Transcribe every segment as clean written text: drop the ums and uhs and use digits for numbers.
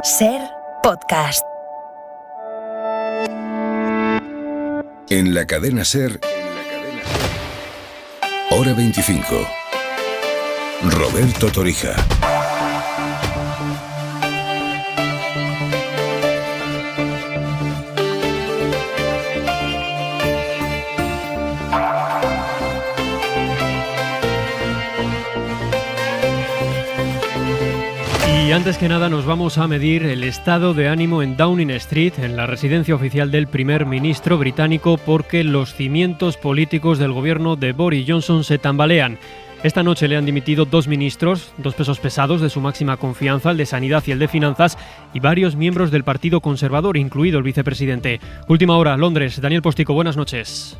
SER Podcast. En la cadena SER, Hora 25. Roberto Torija. Y antes que nada nos vamos a medir el estado de ánimo en Downing Street, en la residencia oficial del primer ministro británico, porque los cimientos políticos del gobierno de Boris Johnson se tambalean. Esta noche le han dimitido dos ministros, dos pesos pesados de su máxima confianza, el de Sanidad y el de Finanzas, y varios miembros del Partido Conservador, incluido el vicepresidente. Última hora, Londres. Daniel Postico, buenas noches.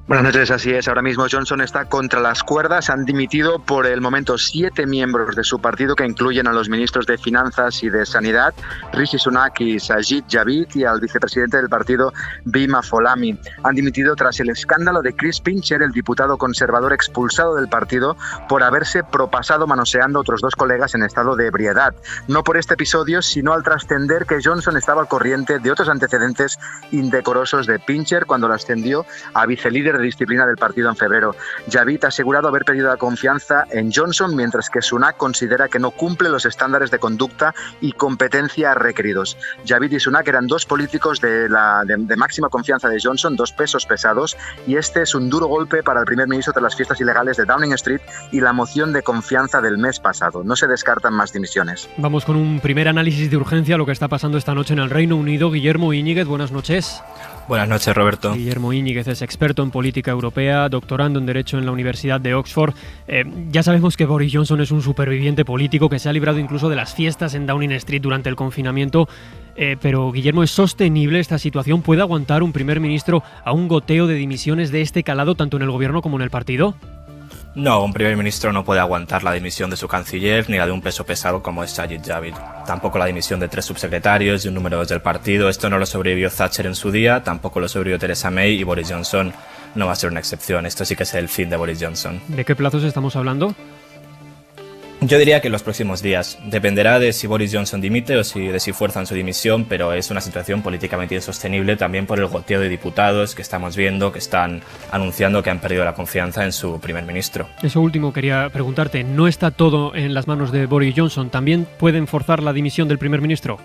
Buenas noches, así es. Ahora mismo Johnson está contra las cuerdas. Han dimitido por el momento 7 miembros de su partido, que incluyen a los ministros de Finanzas y de Sanidad, Rishi Sunak y Sajid Javid, y al vicepresidente del partido, Bhima Folami. Han dimitido tras el escándalo de Chris Pincher, el diputado conservador expulsado del partido por haberse propasado manoseando a otros dos colegas en estado de ebriedad. No por este episodio, sino al trascender que Johnson estaba al corriente de otros antecedentes indecorosos de Pincher cuando lo ascendió a vicelíder de disciplina del partido en febrero. Javid ha asegurado haber perdido la confianza en Johnson, mientras que Sunak considera que no cumple los estándares de conducta y competencia requeridos. Javid y Sunak eran dos políticos de máxima confianza de Johnson, dos pesos pesados, y este es un duro golpe para el primer ministro tras las fiestas ilegales de Downing Street y la moción de confianza del mes pasado. No se descartan más dimisiones. Vamos con un primer análisis de urgencia a lo que está pasando esta noche en el Reino Unido. Guillermo Íñiguez, buenas noches. Buenas noches, Roberto. Guillermo Íñiguez es experto en política europea, doctorando en Derecho en la Universidad de Oxford. Ya sabemos que Boris Johnson es un superviviente político que se ha librado incluso de las fiestas en Downing Street durante el confinamiento. Pero, Guillermo, ¿es sostenible esta situación? ¿Puede aguantar un primer ministro a un goteo de dimisiones de este calado tanto en el gobierno como en el partido? No, un primer ministro no puede aguantar la dimisión de su canciller ni la de un peso pesado como es Sajid Javid. Tampoco la dimisión de 3 subsecretarios y un número 2 del partido. Esto no lo sobrevivió Thatcher en su día, tampoco lo sobrevivió Theresa May, y Boris Johnson no va a ser una excepción. Esto sí que es el fin de Boris Johnson. ¿De qué plazos estamos hablando? Yo diría que en los próximos días. Dependerá de si Boris Johnson dimite o de si fuerzan su dimisión, pero es una situación políticamente insostenible también por el goteo de diputados que estamos viendo, que están anunciando que han perdido la confianza en su primer ministro. Eso último quería preguntarte. ¿No está todo en las manos de Boris Johnson? ¿También pueden forzar la dimisión del primer ministro?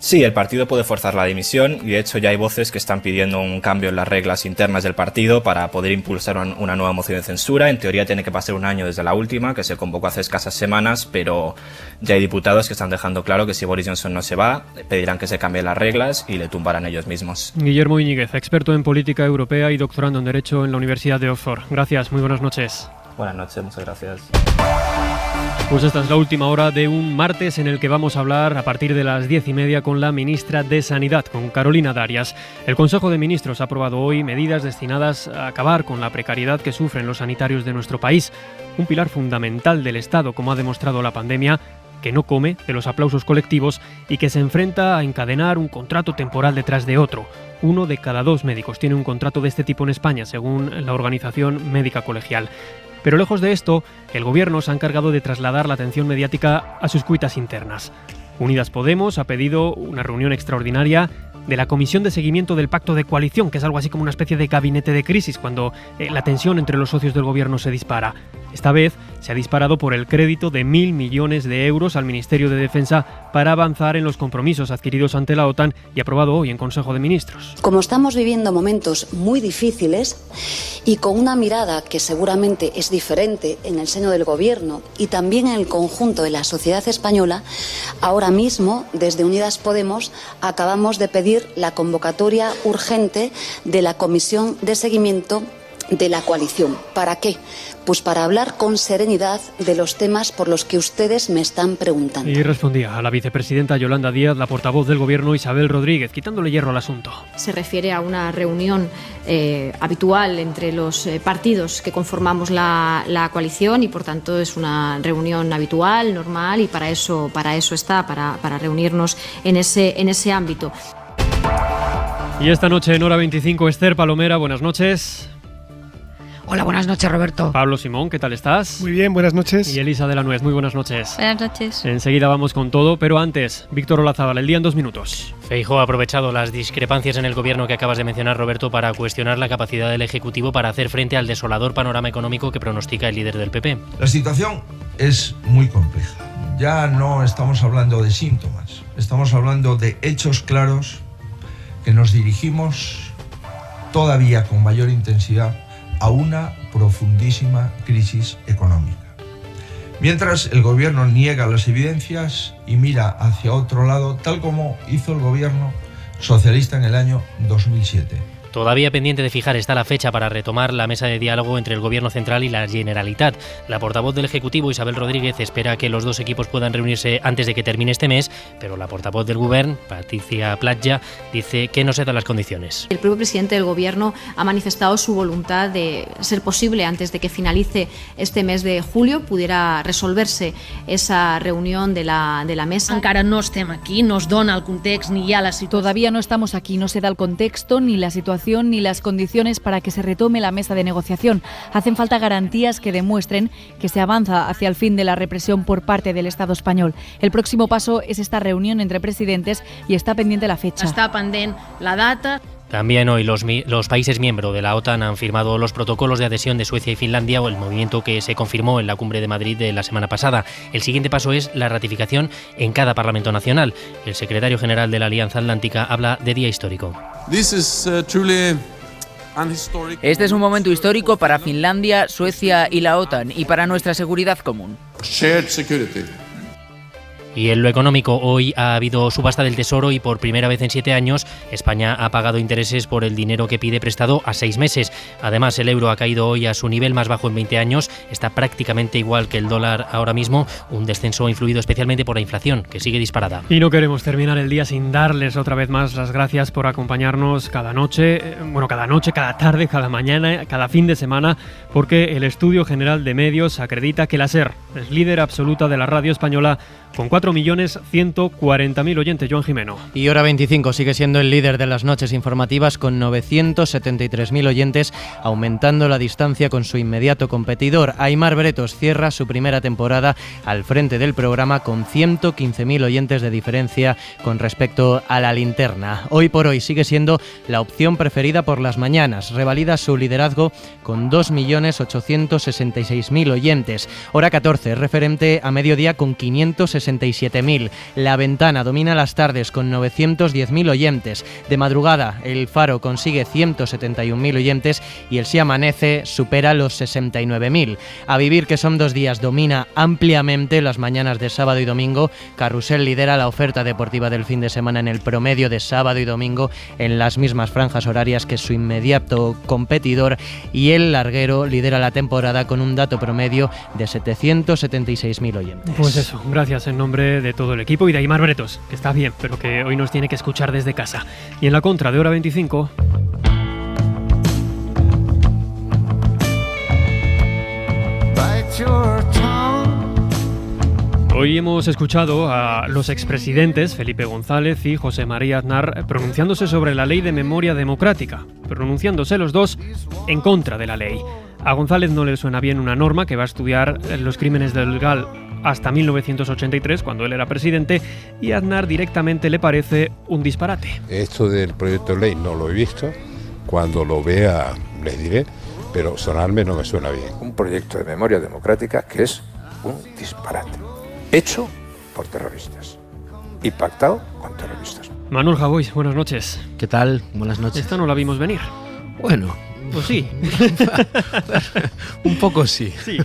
Sí, el partido puede forzar la dimisión y de hecho ya hay voces que están pidiendo un cambio en las reglas internas del partido para poder impulsar una nueva moción de censura. En teoría tiene que pasar un año desde la última, que se convocó hace escasas semanas, pero ya hay diputados que están dejando claro que si Boris Johnson no se va, pedirán que se cambien las reglas y le tumbarán ellos mismos. Guillermo Íñiguez, experto en política europea y doctorando en Derecho en la Universidad de Oxford. Gracias, muy buenas noches. Buenas noches, muchas gracias. Pues esta es la última hora de un martes en el que vamos a hablar a partir de las 10:30 con la ministra de Sanidad, con Carolina Darias. El Consejo de Ministros ha aprobado hoy medidas destinadas a acabar con la precariedad que sufren los sanitarios de nuestro país, un pilar fundamental del Estado, como ha demostrado la pandemia, que no come de los aplausos colectivos y que se enfrenta a encadenar un contrato temporal detrás de otro. 1 de cada 2 médicos tiene un contrato de este tipo en España, según la Organización Médica Colegial. Pero lejos de esto, el gobierno se ha encargado de trasladar la atención mediática a sus cuitas internas. Unidas Podemos ha pedido una reunión extraordinaria de la Comisión de Seguimiento del Pacto de Coalición, que es algo así como una especie de gabinete de crisis cuando la tensión entre los socios del gobierno se dispara. Esta vez se ha disparado por el crédito de 1.000 millones de euros al Ministerio de Defensa para avanzar en los compromisos adquiridos ante la OTAN y aprobado hoy en Consejo de Ministros. Como estamos viviendo momentos muy difíciles y con una mirada que seguramente es diferente en el seno del gobierno y también en el conjunto de la sociedad española, ahora mismo desde Unidas Podemos acabamos de pedir la convocatoria urgente de la Comisión de Seguimiento de la coalición. ¿Para qué? Pues para hablar con serenidad de los temas por los que ustedes me están preguntando. Y respondía a la vicepresidenta Yolanda Díaz, la portavoz del Gobierno Isabel Rodríguez, quitándole hierro al asunto. Se refiere a una reunión habitual entre los partidos que conformamos la coalición y por tanto es una reunión habitual, normal y para eso está, para reunirnos en ese ámbito. Y esta noche en Hora 25, Esther Palomera, buenas noches. Hola, buenas noches, Roberto. Pablo Simón, ¿qué tal estás? Muy bien, buenas noches. Y Elisa de la Nuez, muy buenas noches. Buenas noches. Enseguida vamos con todo, pero antes, Víctor Olazábal, el día en 2 minutos. Feijóo ha aprovechado las discrepancias en el gobierno que acabas de mencionar, Roberto, para cuestionar la capacidad del Ejecutivo para hacer frente al desolador panorama económico que pronostica el líder del PP. La situación es muy compleja. Ya no estamos hablando de síntomas, estamos hablando de hechos claros que nos dirigimos todavía con mayor intensidad a una profundísima crisis económica. Mientras el gobierno niega las evidencias y mira hacia otro lado, tal como hizo el gobierno socialista en el año 2007. Todavía pendiente de fijar está la fecha para retomar la mesa de diálogo entre el Gobierno Central y la Generalitat. La portavoz del Ejecutivo, Isabel Rodríguez, espera que los dos equipos puedan reunirse antes de que termine este mes, pero la portavoz del Govern, Patricia Platja, dice que no se dan las condiciones. El propio presidente del Gobierno ha manifestado su voluntad de ser posible antes de que finalice este mes de julio pudiera resolverse esa reunión de la mesa. Encara no estem aquí, no es dona el context ni hi ha la situació. Todavía no estamos aquí, no se da el contexto ni la situación ni las condiciones para que se retome la mesa de negociación. Hacen falta garantías que demuestren que se avanza hacia el fin de la represión por parte del Estado español. El próximo paso es esta reunión entre presidentes y está pendiente la fecha. Està pendent la data. También hoy los países miembros de la OTAN han firmado los protocolos de adhesión de Suecia y Finlandia, o el movimiento que se confirmó en la cumbre de Madrid de la semana pasada. El siguiente paso es la ratificación en cada Parlamento nacional. El secretario general de la Alianza Atlántica habla de día histórico. Este es un momento histórico para Finlandia, Suecia y la OTAN y para nuestra seguridad común. Y en lo económico, hoy ha habido subasta del Tesoro y por primera vez en 7 años España ha pagado intereses por el dinero que pide prestado a 6 meses. Además, el euro ha caído hoy a su nivel más bajo en 20 años, está prácticamente igual que el dólar ahora mismo, un descenso influido especialmente por la inflación, que sigue disparada. Y no queremos terminar el día sin darles otra vez más las gracias por acompañarnos cada noche, cada tarde, cada mañana, cada fin de semana, porque el Estudio General de Medios acredita que la SER es líder absoluta de la radio española con 4.140.000 oyentes. Joan Jimeno. Y Hora 25 sigue siendo el líder de las noches informativas con 973.000 oyentes, aumentando la distancia con su inmediato competidor. Aimar Bretos cierra su primera temporada al frente del programa con 115.000 oyentes de diferencia con respecto a la linterna. Hoy por hoy sigue siendo la opción preferida por las mañanas. Revalida su liderazgo con 2.866.000 oyentes. Hora 14, referente a mediodía con 567.000. La Ventana domina las tardes con 910.000 oyentes. De madrugada, El Faro consigue 171.000 oyentes y el Si Amanece supera los 69.000. A Vivir, que son 2 días, domina ampliamente las mañanas de sábado y domingo. Carrusel lidera la oferta deportiva del fin de semana en el promedio de sábado y domingo en las mismas franjas horarias que su inmediato competidor, y El Larguero lidera la temporada con un dato promedio de 776.000 oyentes. Pues eso, gracias en nombre de todo el equipo y de Aimar Bretos, que está bien, pero que hoy nos tiene que escuchar desde casa. Y en la contra de Hora 25... Hoy hemos escuchado a los expresidentes Felipe González y José María Aznar pronunciándose sobre la ley de memoria democrática, pronunciándose los dos en contra de la ley. A González no le suena bien una norma que va a estudiar los crímenes del GAL hasta 1983, cuando él era presidente, y a Aznar directamente le parece un disparate. Esto del proyecto de ley no lo he visto, cuando lo vea les diré, pero sonarme no me suena bien. Un proyecto de memoria democrática que es un disparate, hecho por terroristas y pactado con terroristas. Manuel Javois, buenas noches. ¿Qué tal? Buenas noches. Esta no la vimos venir. Bueno... Pues sí. Un poco sí. Sí.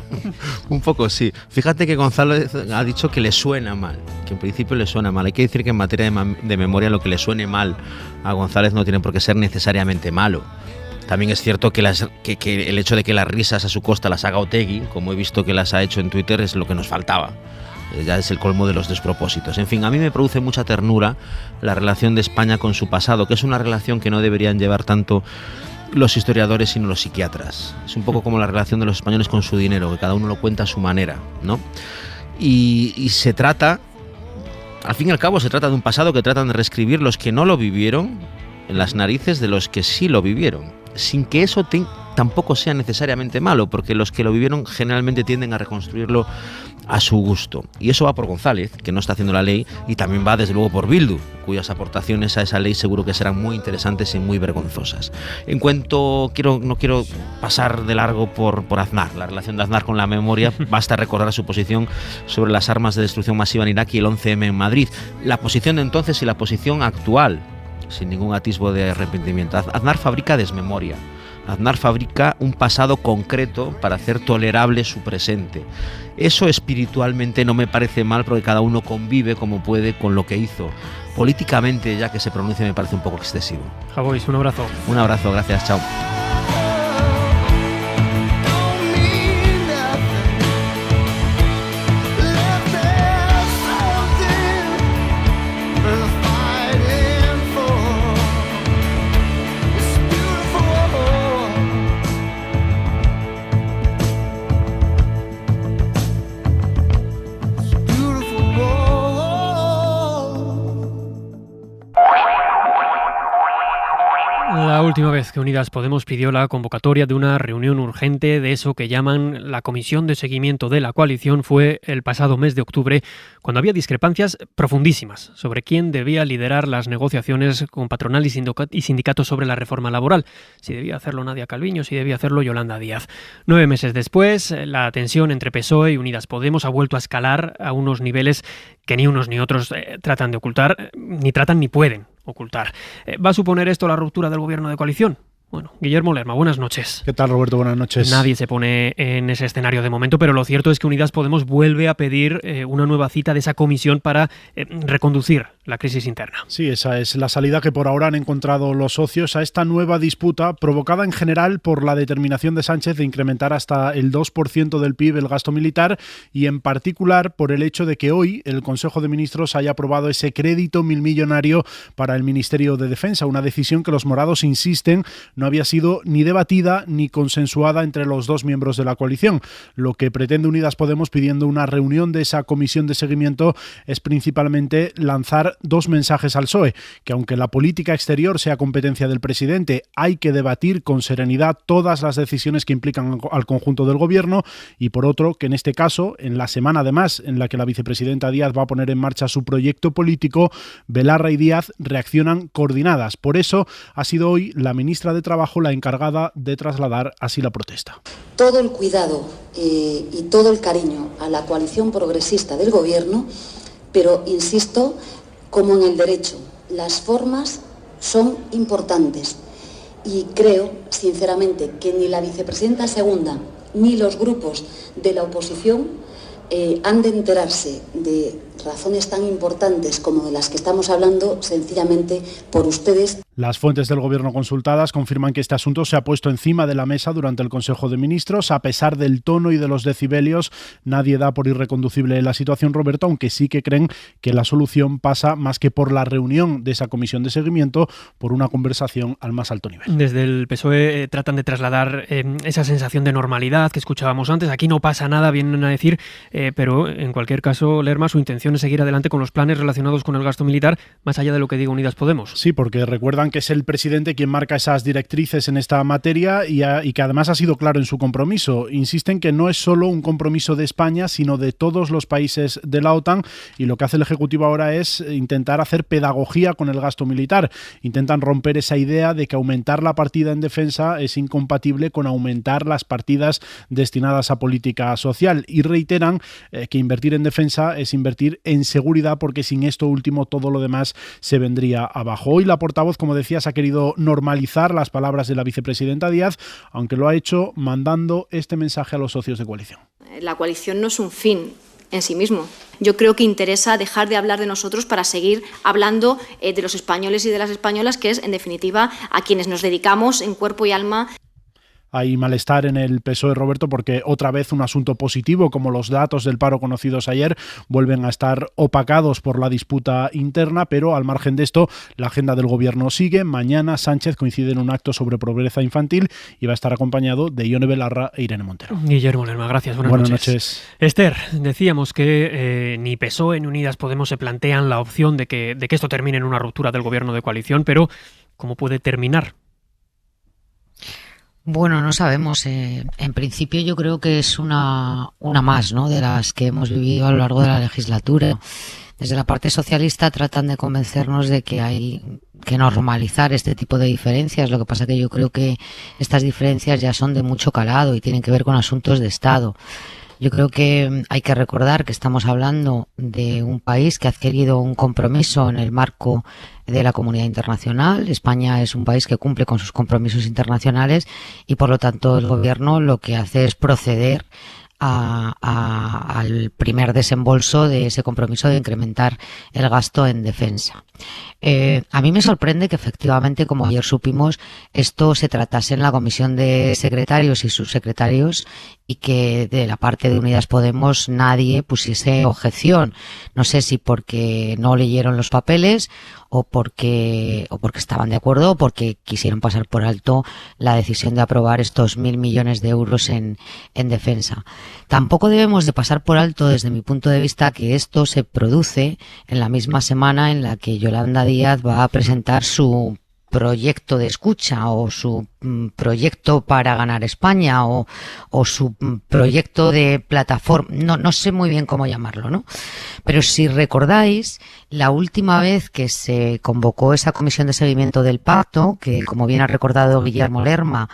Un poco sí. Fíjate que González ha dicho que le suena mal, que en principio le suena mal. Hay que decir que en materia de memoria lo que le suene mal a González no tiene por qué ser necesariamente malo. También es cierto que el hecho de que las risas a su costa las haga Otegi, como he visto que las ha hecho en Twitter, es lo que nos faltaba. Ya es el colmo de los despropósitos. En fin, a mí me produce mucha ternura la relación de España con su pasado, que es una relación que no deberían llevar tanto los historiadores sino los psiquiatras. Es un poco como la relación de los españoles con su dinero, que cada uno lo cuenta a su manera, ¿no? Y se trata, al fin y al cabo, se trata de un pasado que tratan de reescribir los que no lo vivieron en las narices de los que sí lo vivieron, sin que eso tampoco sea necesariamente malo, porque los que lo vivieron generalmente tienden a reconstruirlo a su gusto. Y eso va por González, que no está haciendo la ley, y también va desde luego por Bildu, cuyas aportaciones a esa ley seguro que serán muy interesantes y muy vergonzosas. No quiero pasar de largo por Aznar, la relación de Aznar con la memoria. Basta recordar su posición sobre las armas de destrucción masiva en Irak y el 11M en Madrid. La posición de entonces y la posición actual, sin ningún atisbo de arrepentimiento. Aznar fabrica desmemoria. Aznar fabrica un pasado concreto para hacer tolerable su presente. Eso espiritualmente no me parece mal, porque cada uno convive como puede con lo que hizo. Políticamente, ya que se pronuncia, me parece un poco excesivo. Javois, un abrazo. Un abrazo, gracias, chao. La última vez que Unidas Podemos pidió la convocatoria de una reunión urgente de eso que llaman la Comisión de Seguimiento de la Coalición fue el pasado mes de octubre, cuando había discrepancias profundísimas sobre quién debía liderar las negociaciones con patronal y sindicatos sobre la reforma laboral, si debía hacerlo Nadia Calviño, si debía hacerlo Yolanda Díaz. 9 meses después, la tensión entre PSOE y Unidas Podemos ha vuelto a escalar a unos niveles que ni unos ni otros tratan de ocultar, ni tratan ni pueden ocultar. ¿Va a suponer esto la ruptura del gobierno de coalición? Bueno, Guillermo Lerma, buenas noches. ¿Qué tal, Roberto? Buenas noches. Nadie se pone en ese escenario de momento, pero lo cierto es que Unidas Podemos vuelve a pedir una nueva cita de esa comisión para reconducir la crisis interna. Sí, esa es la salida que por ahora han encontrado los socios a esta nueva disputa, provocada en general por la determinación de Sánchez de incrementar hasta el 2% del PIB el gasto militar, y en particular por el hecho de que hoy el Consejo de Ministros haya aprobado ese crédito milmillonario para el Ministerio de Defensa, una decisión que los morados insisten no había sido ni debatida ni consensuada entre los dos miembros de la coalición. Lo que pretende Unidas Podemos pidiendo una reunión de esa comisión de seguimiento es principalmente lanzar dos mensajes al PSOE, que aunque la política exterior sea competencia del presidente, hay que debatir con serenidad todas las decisiones que implican al conjunto del gobierno, y por otro, que en este caso, en la semana además en la que la vicepresidenta Díaz va a poner en marcha su proyecto político, Belarra y Díaz reaccionan coordinadas. Por eso ha sido hoy la ministra de Trabajo la encargada de trasladar así la protesta. Todo el cuidado y todo el cariño a la coalición progresista del gobierno, pero insisto, como en el derecho, las formas son importantes, y creo sinceramente que ni la vicepresidenta segunda ni los grupos de la oposición han de enterarse de razones tan importantes como de las que estamos hablando sencillamente por ustedes. Las fuentes del gobierno consultadas confirman que este asunto se ha puesto encima de la mesa durante el Consejo de Ministros. A pesar del tono y de los decibelios, nadie da por irreconducible la situación, Roberto, aunque sí que creen que la solución pasa más que por la reunión de esa comisión de seguimiento, por una conversación al más alto nivel. Desde el PSOE tratan de trasladar esa sensación de normalidad que escuchábamos antes. Aquí no pasa nada, vienen a decir, pero en cualquier caso, Lerma, su intención es seguir adelante con los planes relacionados con el gasto militar, más allá de lo que diga Unidas Podemos. Sí, porque recuerdan que es el presidente quien marca esas directrices en esta materia y que además ha sido claro en su compromiso. Insisten que no es solo un compromiso de España, sino de todos los países de la OTAN, y lo que hace el Ejecutivo ahora es intentar hacer pedagogía con el gasto militar. Intentan romper esa idea de que aumentar la partida en defensa es incompatible con aumentar las partidas destinadas a política social, y reiteran que invertir en defensa es invertir en seguridad, porque sin esto último todo lo demás se vendría abajo. Hoy la portavoz, como decías, ha querido normalizar las palabras de la vicepresidenta Díaz, aunque lo ha hecho mandando este mensaje a los socios de coalición. La coalición no es un fin en sí mismo. Yo creo que interesa dejar de hablar de nosotros para seguir hablando de los españoles y de las españolas, que es, en definitiva, a quienes nos dedicamos en cuerpo y alma. Hay malestar en el PSOE, Roberto, porque otra vez un asunto positivo como los datos del paro conocidos ayer vuelven a estar opacados por la disputa interna, pero al margen de esto la agenda del gobierno sigue. Mañana Sánchez coincide en un acto sobre pobreza infantil y va a estar acompañado de Ione Belarra e Irene Montero. Guillermo Lerma, gracias. Buenas noches. Esther, decíamos que ni PSOE ni Unidas Podemos se plantean la opción de que esto termine en una ruptura del gobierno de coalición, pero ¿cómo puede terminar? Bueno, no sabemos. En principio yo creo que es una más, ¿no?, de las que hemos vivido a lo largo de la legislatura. Desde la parte socialista tratan de convencernos de que hay que normalizar este tipo de diferencias. Lo que pasa que yo creo que estas diferencias ya son de mucho calado y tienen que ver con asuntos de Estado. Yo creo que hay que recordar que estamos hablando de un país que ha adquirido un compromiso en el marco de la comunidad internacional. España es un país que cumple con sus compromisos internacionales y, por lo tanto, el gobierno lo que hace es proceder al primer desembolso de ese compromiso de incrementar el gasto en defensa. A mí me sorprende que efectivamente, como ayer supimos, esto se tratase en la comisión de secretarios y subsecretarios y que de la parte de Unidas Podemos nadie pusiese objeción. No sé si porque no leyeron los papeles o porque estaban de acuerdo o porque quisieron pasar por alto la decisión de aprobar estos 1.000 millones de euros en defensa. Tampoco debemos de pasar por alto, desde mi punto de vista, que esto se produce en la misma semana en la que Yolanda Díaz va a presentar su proyecto de escucha o su proyecto para ganar España o su proyecto de plataforma, no sé muy bien cómo llamarlo, ¿no? Pero si recordáis, la última vez que se convocó esa comisión de seguimiento del pacto, que como bien ha recordado Guillermo Lerma,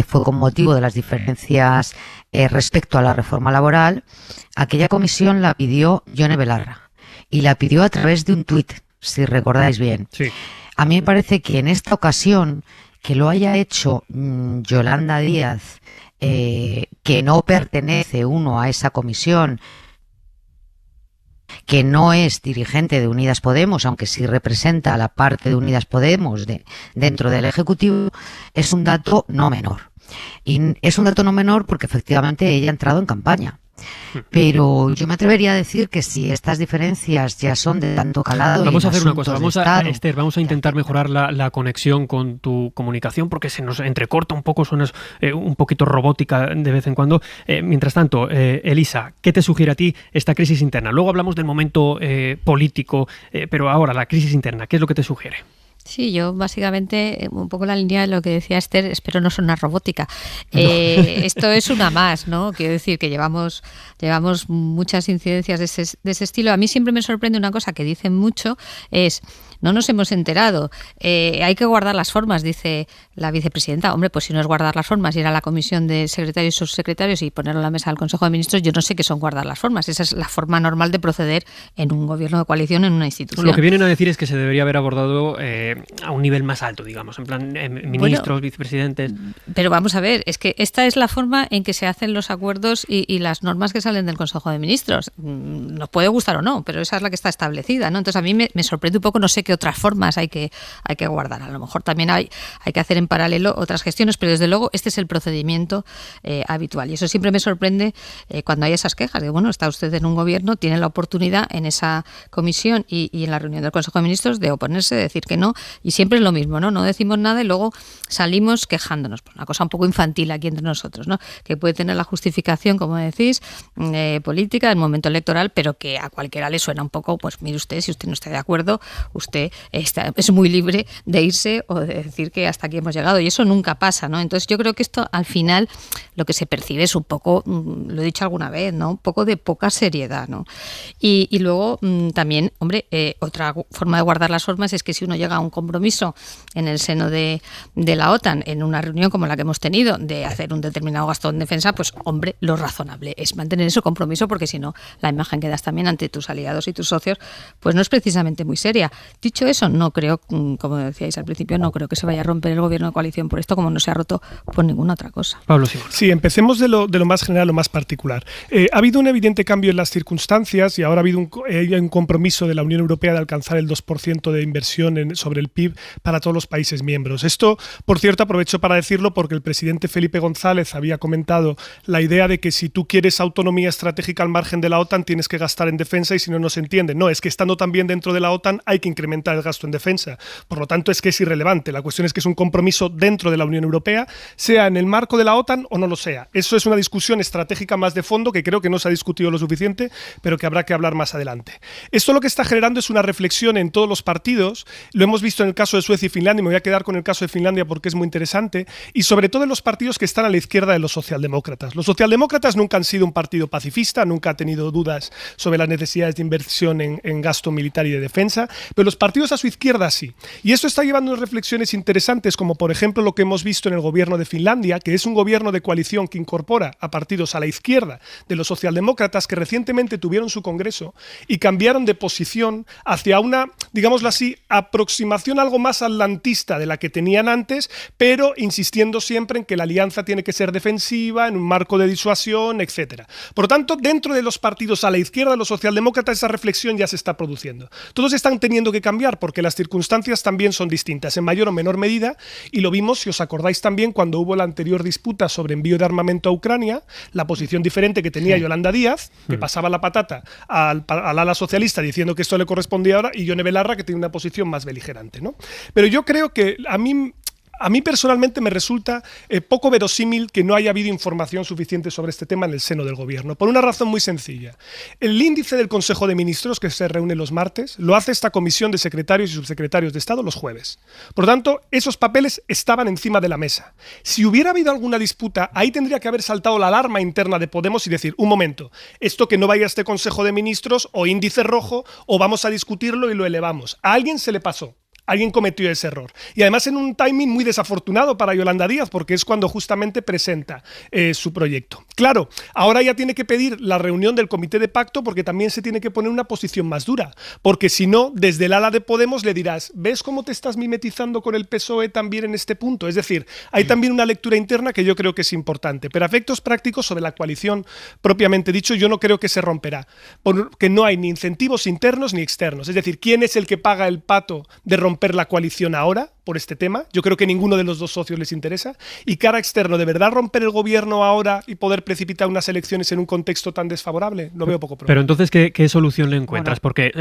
fue con motivo de las diferencias respecto a la reforma laboral, aquella comisión la pidió Yone Belarra y la pidió a través de un tuit, si recordáis bien. Sí. A mí me parece que en esta ocasión, que lo haya hecho Yolanda Díaz, que no pertenece uno a esa comisión, que no es dirigente de Unidas Podemos, aunque sí representa a la parte de Unidas Podemos dentro del Ejecutivo, es un dato no menor. Y es un dato no menor porque efectivamente ella ha entrado en campaña. Pero yo me atrevería a decir que si estas diferencias ya son de tanto calado... Vamos a hacer una cosa, Esther, vamos a intentar mejorar la conexión con tu comunicación porque se nos entrecorta un poco, suenas un poquito robótica de vez en cuando. Mientras tanto, Elisa, ¿qué te sugiere a ti esta crisis interna? Luego hablamos del momento político, pero ahora la crisis interna, ¿qué es lo que te sugiere? Sí, yo básicamente, un poco la línea de lo que decía Esther, espero no sonar robótica. Esto es una más, ¿no? Quiero decir que llevamos muchas incidencias de ese estilo. A mí siempre me sorprende una cosa que dicen mucho, es... No nos hemos enterado. Hay que guardar las formas, dice la vicepresidenta. Hombre, pues si no es guardar las formas, ir a la comisión de secretarios y subsecretarios y ponerlo en la mesa del Consejo de Ministros, yo no sé qué son guardar las formas. Esa es la forma normal de proceder en un gobierno de coalición, en una institución. Lo que vienen a decir es que se debería haber abordado a un nivel más alto, digamos, en plan ministros, vicepresidentes. Pero vamos a ver, es que esta es la forma en que se hacen los acuerdos y las normas que salen del Consejo de Ministros. Nos puede gustar o no, pero esa es la que está establecida, ¿no? Entonces a mí me sorprende un poco, no sé qué otras formas hay que guardar. A lo mejor también hay que hacer en paralelo otras gestiones, pero desde luego este es el procedimiento habitual. Y eso siempre me sorprende cuando hay esas quejas de, bueno, está usted en un gobierno, tiene la oportunidad en esa comisión y en la reunión del Consejo de Ministros de oponerse, de decir que no, y siempre es lo mismo, ¿no? No decimos nada y luego salimos quejándonos. Pues una cosa un poco infantil aquí entre nosotros, ¿no? Que puede tener la justificación, como decís, política del momento electoral, pero que a cualquiera le suena un poco, pues mire usted, si usted no está de acuerdo, usted es muy libre de irse o de decir que hasta aquí hemos llegado, y eso nunca pasa, ¿no? Entonces yo creo que esto al final lo que se percibe es un poco, lo he dicho alguna vez, ¿no? Un poco de poca seriedad, ¿no? Y luego también, hombre, otra forma de guardar las formas es que si uno llega a un compromiso en el seno de la OTAN, en una reunión como la que hemos tenido, de hacer un determinado gasto en defensa, pues hombre, lo razonable es mantener ese compromiso, porque si no, la imagen que das también ante tus aliados y tus socios, pues no es precisamente muy seria. Dicho eso, no creo, como decíais al principio, no creo que se vaya a romper el gobierno de coalición por esto, como no se ha roto por ninguna otra cosa. Pablo, sí. Sí, empecemos de lo más general, lo más particular. Ha habido un evidente cambio en las circunstancias y ahora ha habido un compromiso de la Unión Europea de alcanzar el 2% de inversión sobre el PIB para todos los países miembros. Esto, por cierto, aprovecho para decirlo porque el presidente Felipe González había comentado la idea de que si tú quieres autonomía estratégica al margen de la OTAN tienes que gastar en defensa, y si no, no se entiende. No, es que estando también dentro de la OTAN hay que incrementar el gasto en defensa. Por lo tanto, es que es irrelevante. La cuestión es que es un compromiso dentro de la Unión Europea, sea en el marco de la OTAN o no lo sea. Eso es una discusión estratégica más de fondo que creo que no se ha discutido lo suficiente, pero que habrá que hablar más adelante. Esto lo que está generando es una reflexión en todos los partidos. Lo hemos visto en el caso de Suecia y Finlandia, me voy a quedar con el caso de Finlandia porque es muy interesante, y sobre todo en los partidos que están a la izquierda de los socialdemócratas. Los socialdemócratas nunca han sido un partido pacifista, nunca ha tenido dudas sobre las necesidades de inversión en gasto militar y de defensa, pero los partidos a su izquierda sí. Y esto está llevando a reflexiones interesantes, como por ejemplo lo que hemos visto en el gobierno de Finlandia, que es un gobierno de coalición que incorpora a partidos a la izquierda de los socialdemócratas que recientemente tuvieron su congreso y cambiaron de posición hacia una, digámoslo así, aproximación algo más atlantista de la que tenían antes, pero insistiendo siempre en que la alianza tiene que ser defensiva, en un marco de disuasión, etcétera. Por lo tanto, dentro de los partidos a la izquierda de los socialdemócratas, esa reflexión ya se está produciendo. Todos están teniendo que cambiar porque las circunstancias también son distintas, en mayor o menor medida, y lo vimos, si os acordáis también, cuando hubo la anterior disputa sobre envío de armamento a Ucrania, la posición diferente que tenía Yolanda Díaz, que pasaba la patata al ala socialista diciendo que esto le correspondía ahora, y Yone Belarra, que tiene una posición más beligerante, ¿no? Pero yo creo que a mí personalmente me resulta poco verosímil que no haya habido información suficiente sobre este tema en el seno del gobierno, por una razón muy sencilla. El índice del Consejo de Ministros, que se reúne los martes, lo hace esta comisión de secretarios y subsecretarios de Estado los jueves. Por lo tanto, esos papeles estaban encima de la mesa. Si hubiera habido alguna disputa, ahí tendría que haber saltado la alarma interna de Podemos y decir, un momento, esto que no vaya a este Consejo de Ministros, o índice rojo, o vamos a discutirlo y lo elevamos. A alguien se le pasó. Alguien cometió ese error. Y además en un timing muy desafortunado para Yolanda Díaz, porque es cuando justamente presenta su proyecto. Claro, ahora ya tiene que pedir la reunión del comité de pacto porque también se tiene que poner una posición más dura. Porque si no, desde el ala de Podemos le dirás, ¿ves cómo te estás mimetizando con el PSOE también en este punto? Es decir, hay también una lectura interna que yo creo que es importante. Pero a efectos prácticos sobre la coalición propiamente dicho, yo no creo que se romperá. Porque no hay ni incentivos internos ni externos. Es decir, ¿quién es el que paga el pato de romper la coalición ahora por este tema? Yo creo que ninguno de los dos socios les interesa. Y cara externo, ¿de verdad romper el gobierno ahora y poder precipitar unas elecciones en un contexto tan desfavorable? Lo veo poco probable. Pero entonces, ¿qué solución le encuentras? Porque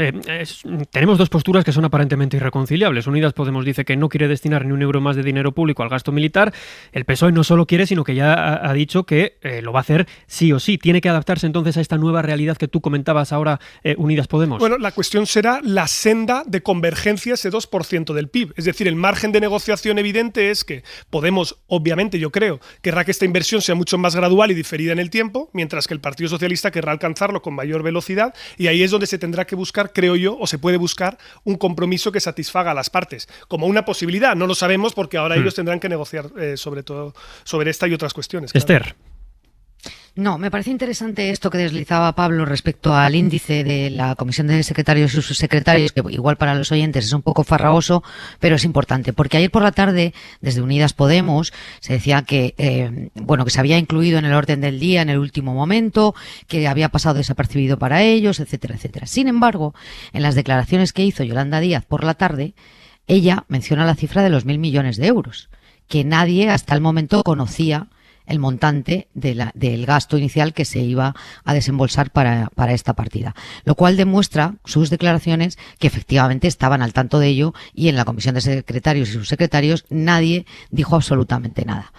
tenemos dos posturas que son aparentemente irreconciliables. Unidas Podemos dice que no quiere destinar ni un euro más de dinero público al gasto militar. El PSOE no solo quiere, sino que ya ha dicho que lo va a hacer sí o sí. ¿Tiene que adaptarse entonces a esta nueva realidad que tú comentabas ahora, Unidas Podemos? Bueno, la cuestión será la senda de convergencia, ese 2% del PIB. Es decir, el margen de negociación evidente es que Podemos, obviamente, yo creo, querrá que esta inversión sea mucho más gradual y diferida en el tiempo, mientras que el Partido Socialista querrá alcanzarlo con mayor velocidad, y ahí es donde se tendrá que buscar, creo yo, o se puede buscar un compromiso que satisfaga a las partes. Como una posibilidad, no lo sabemos porque ahora ellos tendrán que negociar sobre todo sobre esta y otras cuestiones. Claro. Esther. No, me parece interesante esto que deslizaba Pablo respecto al índice de la Comisión de Secretarios y Subsecretarios, que igual para los oyentes es un poco farragoso, pero es importante, porque ayer por la tarde, desde Unidas Podemos, se decía que que se había incluido en el orden del día en el último momento, que había pasado desapercibido para ellos, etcétera, etcétera. Sin embargo, en las declaraciones que hizo Yolanda Díaz por la tarde, ella menciona la cifra de los 1.000 millones de euros, que nadie hasta el momento conocía el montante del gasto inicial que se iba a desembolsar para esta partida. Lo cual demuestra sus declaraciones que efectivamente estaban al tanto de ello, y en la Comisión de Secretarios y Subsecretarios nadie dijo absolutamente nada.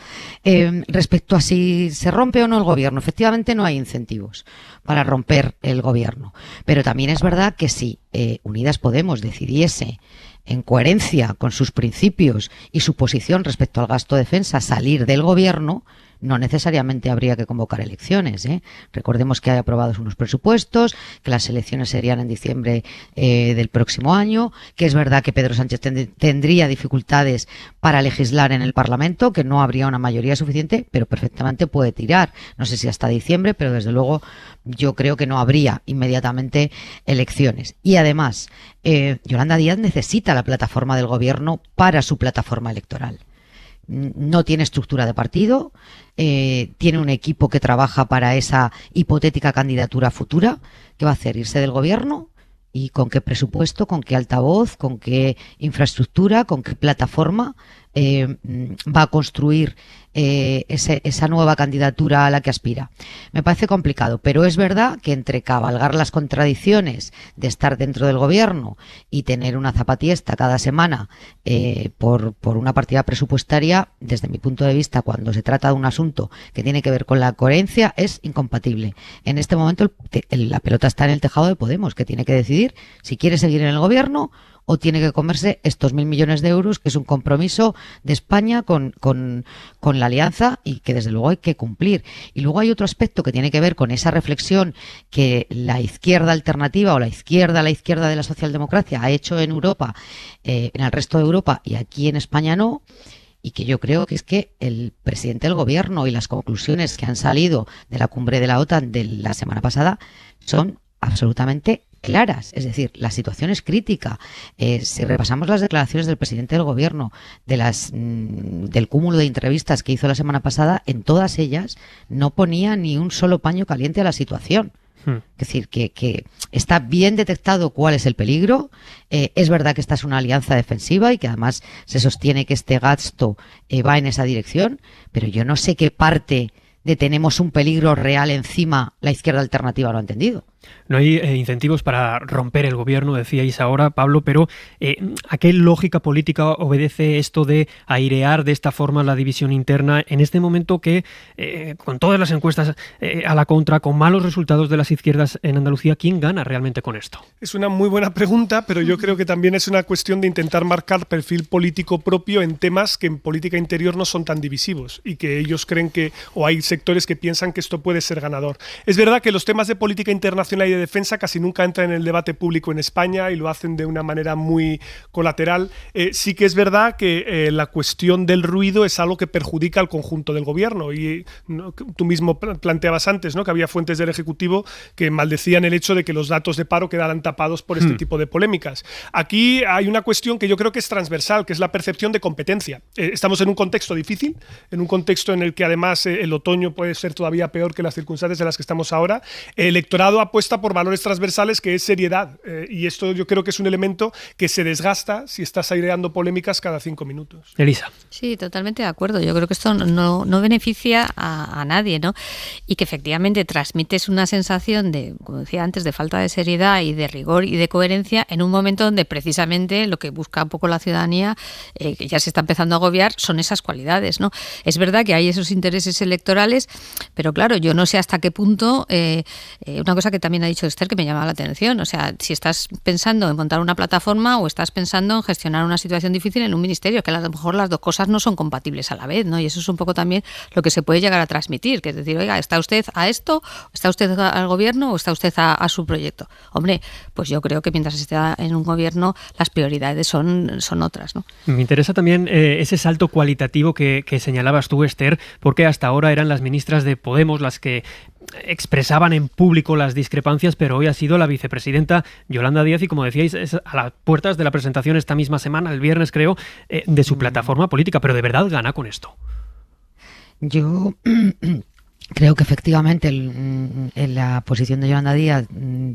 Respecto a si se rompe o no el gobierno, efectivamente no hay incentivos para romper el gobierno. Pero también es verdad que si Unidas Podemos decidiese, en coherencia con sus principios y su posición respecto al gasto de defensa, salir del gobierno, no necesariamente habría que convocar elecciones, ¿eh? Recordemos que hay aprobados unos presupuestos, que las elecciones serían en diciembre del próximo año, que es verdad que Pedro Sánchez tendría dificultades para legislar en el Parlamento, que no habría una mayoría suficiente, pero perfectamente puede tirar. No sé si hasta diciembre, pero desde luego yo creo que no habría inmediatamente elecciones. Y además, Yolanda Díaz necesita la plataforma del gobierno para su plataforma electoral. No tiene estructura de partido, tiene un equipo que trabaja para esa hipotética candidatura futura. ¿Qué va a hacer? ¿Irse del gobierno? ¿Y con qué presupuesto? ¿Con qué altavoz? ¿Con qué infraestructura? ¿Con qué plataforma va a construir esa nueva candidatura a la que aspira? Me parece complicado, pero es verdad que entre cabalgar las contradicciones de estar dentro del gobierno y tener una zapatiesta cada semana por una partida presupuestaria, desde mi punto de vista, cuando se trata de un asunto que tiene que ver con la coherencia, es incompatible. En este momento la pelota está en el tejado de Podemos, que tiene que decidir si quiere seguir en el gobierno o tiene que comerse estos 1.000 millones de euros, que es un compromiso de España con la alianza y que desde luego hay que cumplir. Y luego hay otro aspecto que tiene que ver con esa reflexión que la izquierda alternativa o la izquierda de la socialdemocracia ha hecho en Europa, en el resto de Europa y aquí en España no, y que yo creo que es que el presidente del gobierno y las conclusiones que han salido de la cumbre de la OTAN de la semana pasada son absolutamente claras. Es decir, la situación es crítica. Si repasamos las declaraciones del presidente del gobierno, del cúmulo de entrevistas que hizo la semana pasada, en todas ellas no ponía ni un solo paño caliente a la situación. Es decir, que está bien detectado cuál es el peligro. Es verdad que esta es una alianza defensiva y que además se sostiene que este gasto va en esa dirección, pero yo no sé qué parte de tenemos un peligro real encima la izquierda alternativa no ha entendido. No hay incentivos para romper el gobierno, decíais ahora, Pablo, pero ¿a qué lógica política obedece esto de airear de esta forma la división interna en este momento que, con todas las encuestas a la contra, con malos resultados de las izquierdas en Andalucía, ¿quién gana realmente con esto? Es una muy buena pregunta, pero yo creo que también es una cuestión de intentar marcar perfil político propio en temas que en política interior no son tan divisivos y que ellos creen que, o hay sectores que piensan que esto puede ser ganador. Es verdad que los temas de política internacional y de defensa casi nunca entran en el debate público en España y lo hacen de una manera muy colateral. Sí que es verdad que la cuestión del ruido es algo que perjudica al conjunto del gobierno y tú mismo planteabas antes, ¿no?, que había fuentes del Ejecutivo que maldecían el hecho de que los datos de paro quedaran tapados por este tipo de polémicas. Aquí hay una cuestión que yo creo que es transversal, que es la percepción de competencia. Estamos en un contexto difícil, en un contexto en el que además el otoño puede ser todavía peor que las circunstancias en las que estamos ahora. El electorado apuesta por valores transversales, que es seriedad, y esto yo creo que es un elemento que se desgasta si estás aireando polémicas cada 5 minutos. Elisa. Sí, totalmente de acuerdo. Yo creo que esto no beneficia a nadie, ¿no? Y que efectivamente transmites una sensación de, como decía antes, de falta de seriedad y de rigor y de coherencia en un momento donde precisamente lo que busca un poco la ciudadanía, que ya se está empezando a agobiar, son esas cualidades, ¿no? Es verdad que hay esos intereses electorales, pero claro, yo no sé hasta qué punto, una cosa que también ha dicho Esther que me llama la atención, o sea, si estás pensando en montar una plataforma o estás pensando en gestionar una situación difícil en un ministerio, que a lo mejor las dos cosas no son compatibles a la vez, ¿no? Y eso es un poco también lo que se puede llegar a transmitir, que es decir, oiga, ¿está usted a esto? ¿Está usted al gobierno o está usted a su proyecto? Hombre, pues yo creo que mientras esté en un gobierno las prioridades son otras, ¿no? Me interesa también ese salto cualitativo que señalabas tú, Esther, porque hasta ahora eran las ministras de Podemos las que expresaban en público las discrepancias, pero hoy ha sido la vicepresidenta Yolanda Díaz y, como decíais, es a las puertas de la presentación esta misma semana, el viernes creo, de su plataforma política. ¿Pero de verdad gana con esto? Yo creo que efectivamente la posición de Yolanda Díaz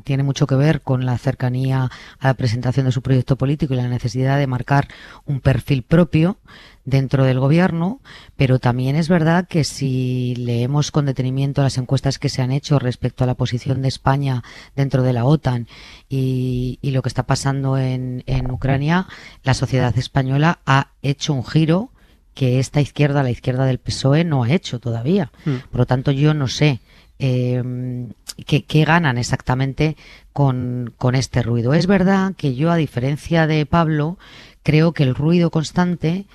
tiene mucho que ver con la cercanía a la presentación de su proyecto político y la necesidad de marcar un perfil propio dentro del gobierno, pero también es verdad que si leemos con detenimiento las encuestas que se han hecho respecto a la posición de España dentro de la OTAN y lo que está pasando en Ucrania, la sociedad española ha hecho un giro que esta izquierda, la izquierda del PSOE, no ha hecho todavía. Por lo tanto, yo no sé qué ganan exactamente con este ruido. Es verdad que yo, a diferencia de Pablo, creo que el ruido constante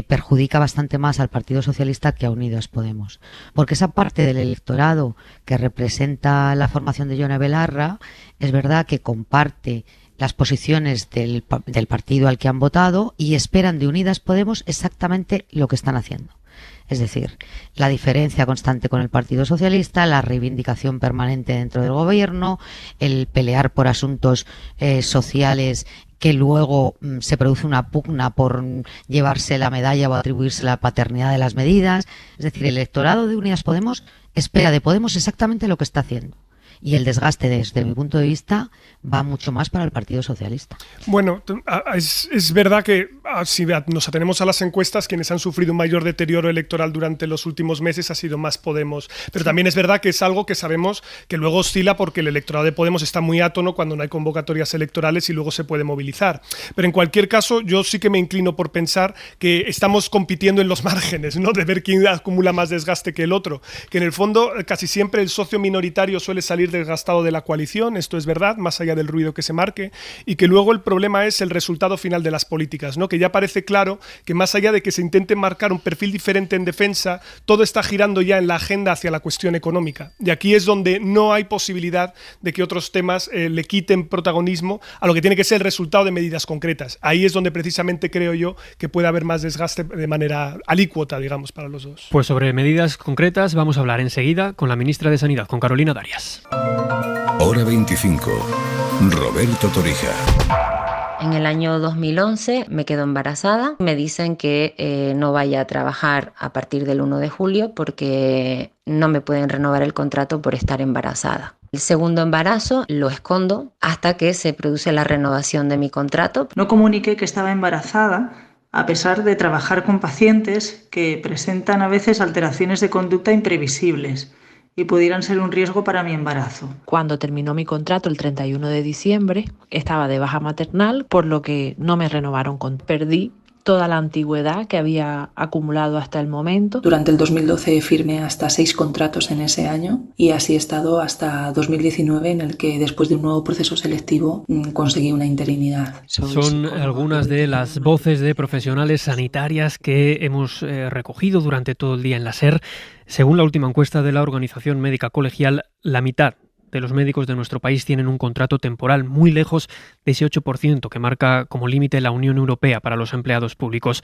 perjudica bastante más al Partido Socialista que a Unidas Podemos. Porque esa parte del electorado que representa la formación de Yone Belarra, es verdad que comparte las posiciones del partido al que han votado y esperan de Unidas Podemos exactamente lo que están haciendo. Es decir, la diferencia constante con el Partido Socialista, la reivindicación permanente dentro del gobierno, el pelear por asuntos sociales que luego se produce una pugna por llevarse la medalla o atribuirse la paternidad de las medidas. Es decir, el electorado de Unidas Podemos espera de Podemos exactamente lo que está haciendo. Y el desgaste, desde mi punto de vista, va mucho más para el Partido Socialista. Bueno, es verdad que si nos atenemos a las encuestas, quienes han sufrido un mayor deterioro electoral durante los últimos meses ha sido más Podemos. Pero también es verdad que es algo que sabemos que luego oscila porque el electorado de Podemos está muy átono cuando no hay convocatorias electorales y luego se puede movilizar. Pero en cualquier caso, yo sí que me inclino por pensar que estamos compitiendo en los márgenes, ¿no?, de ver quién acumula más desgaste que el otro. Que en el fondo casi siempre el socio minoritario suele salir salir desgastado de la coalición, esto es verdad, más allá del ruido que se marque, y que luego el problema es el resultado final de las políticas, ¿no? Que ya parece claro que más allá de que se intente marcar un perfil diferente en defensa, todo está girando ya en la agenda hacia la cuestión económica. Y aquí es donde no hay posibilidad de que otros temas le quiten protagonismo a lo que tiene que ser el resultado de medidas concretas. Ahí es donde precisamente creo yo que puede haber más desgaste de manera alícuota, digamos, para los dos. Pues sobre medidas concretas vamos a hablar enseguida con la ministra de Sanidad, con Carolina Darias. Hora 25. Roberto Torija. En el año 2011 me quedo embarazada. Me dicen que no vaya a trabajar a partir del 1 de julio porque no me pueden renovar el contrato por estar embarazada. El segundo embarazo lo escondo hasta que se produce la renovación de mi contrato. No comuniqué que estaba embarazada a pesar de trabajar con pacientes que presentan a veces alteraciones de conducta imprevisibles y pudieran ser un riesgo para mi embarazo. Cuando terminó mi contrato el 31 de diciembre, estaba de baja maternal, por lo que no me renovaron. Perdí toda la antigüedad que había acumulado hasta el momento. Durante el 2012 firmé hasta 6 contratos en ese año y así he estado hasta 2019, en el que después de un nuevo proceso selectivo conseguí una interinidad. Son algunas de las voces de profesionales sanitarias que hemos recogido durante todo el día en la SER. Según la última encuesta de la Organización Médica Colegial, la mitad de los médicos de nuestro país tienen un contrato temporal, muy lejos de ese 8% que marca como límite la Unión Europea para los empleados públicos.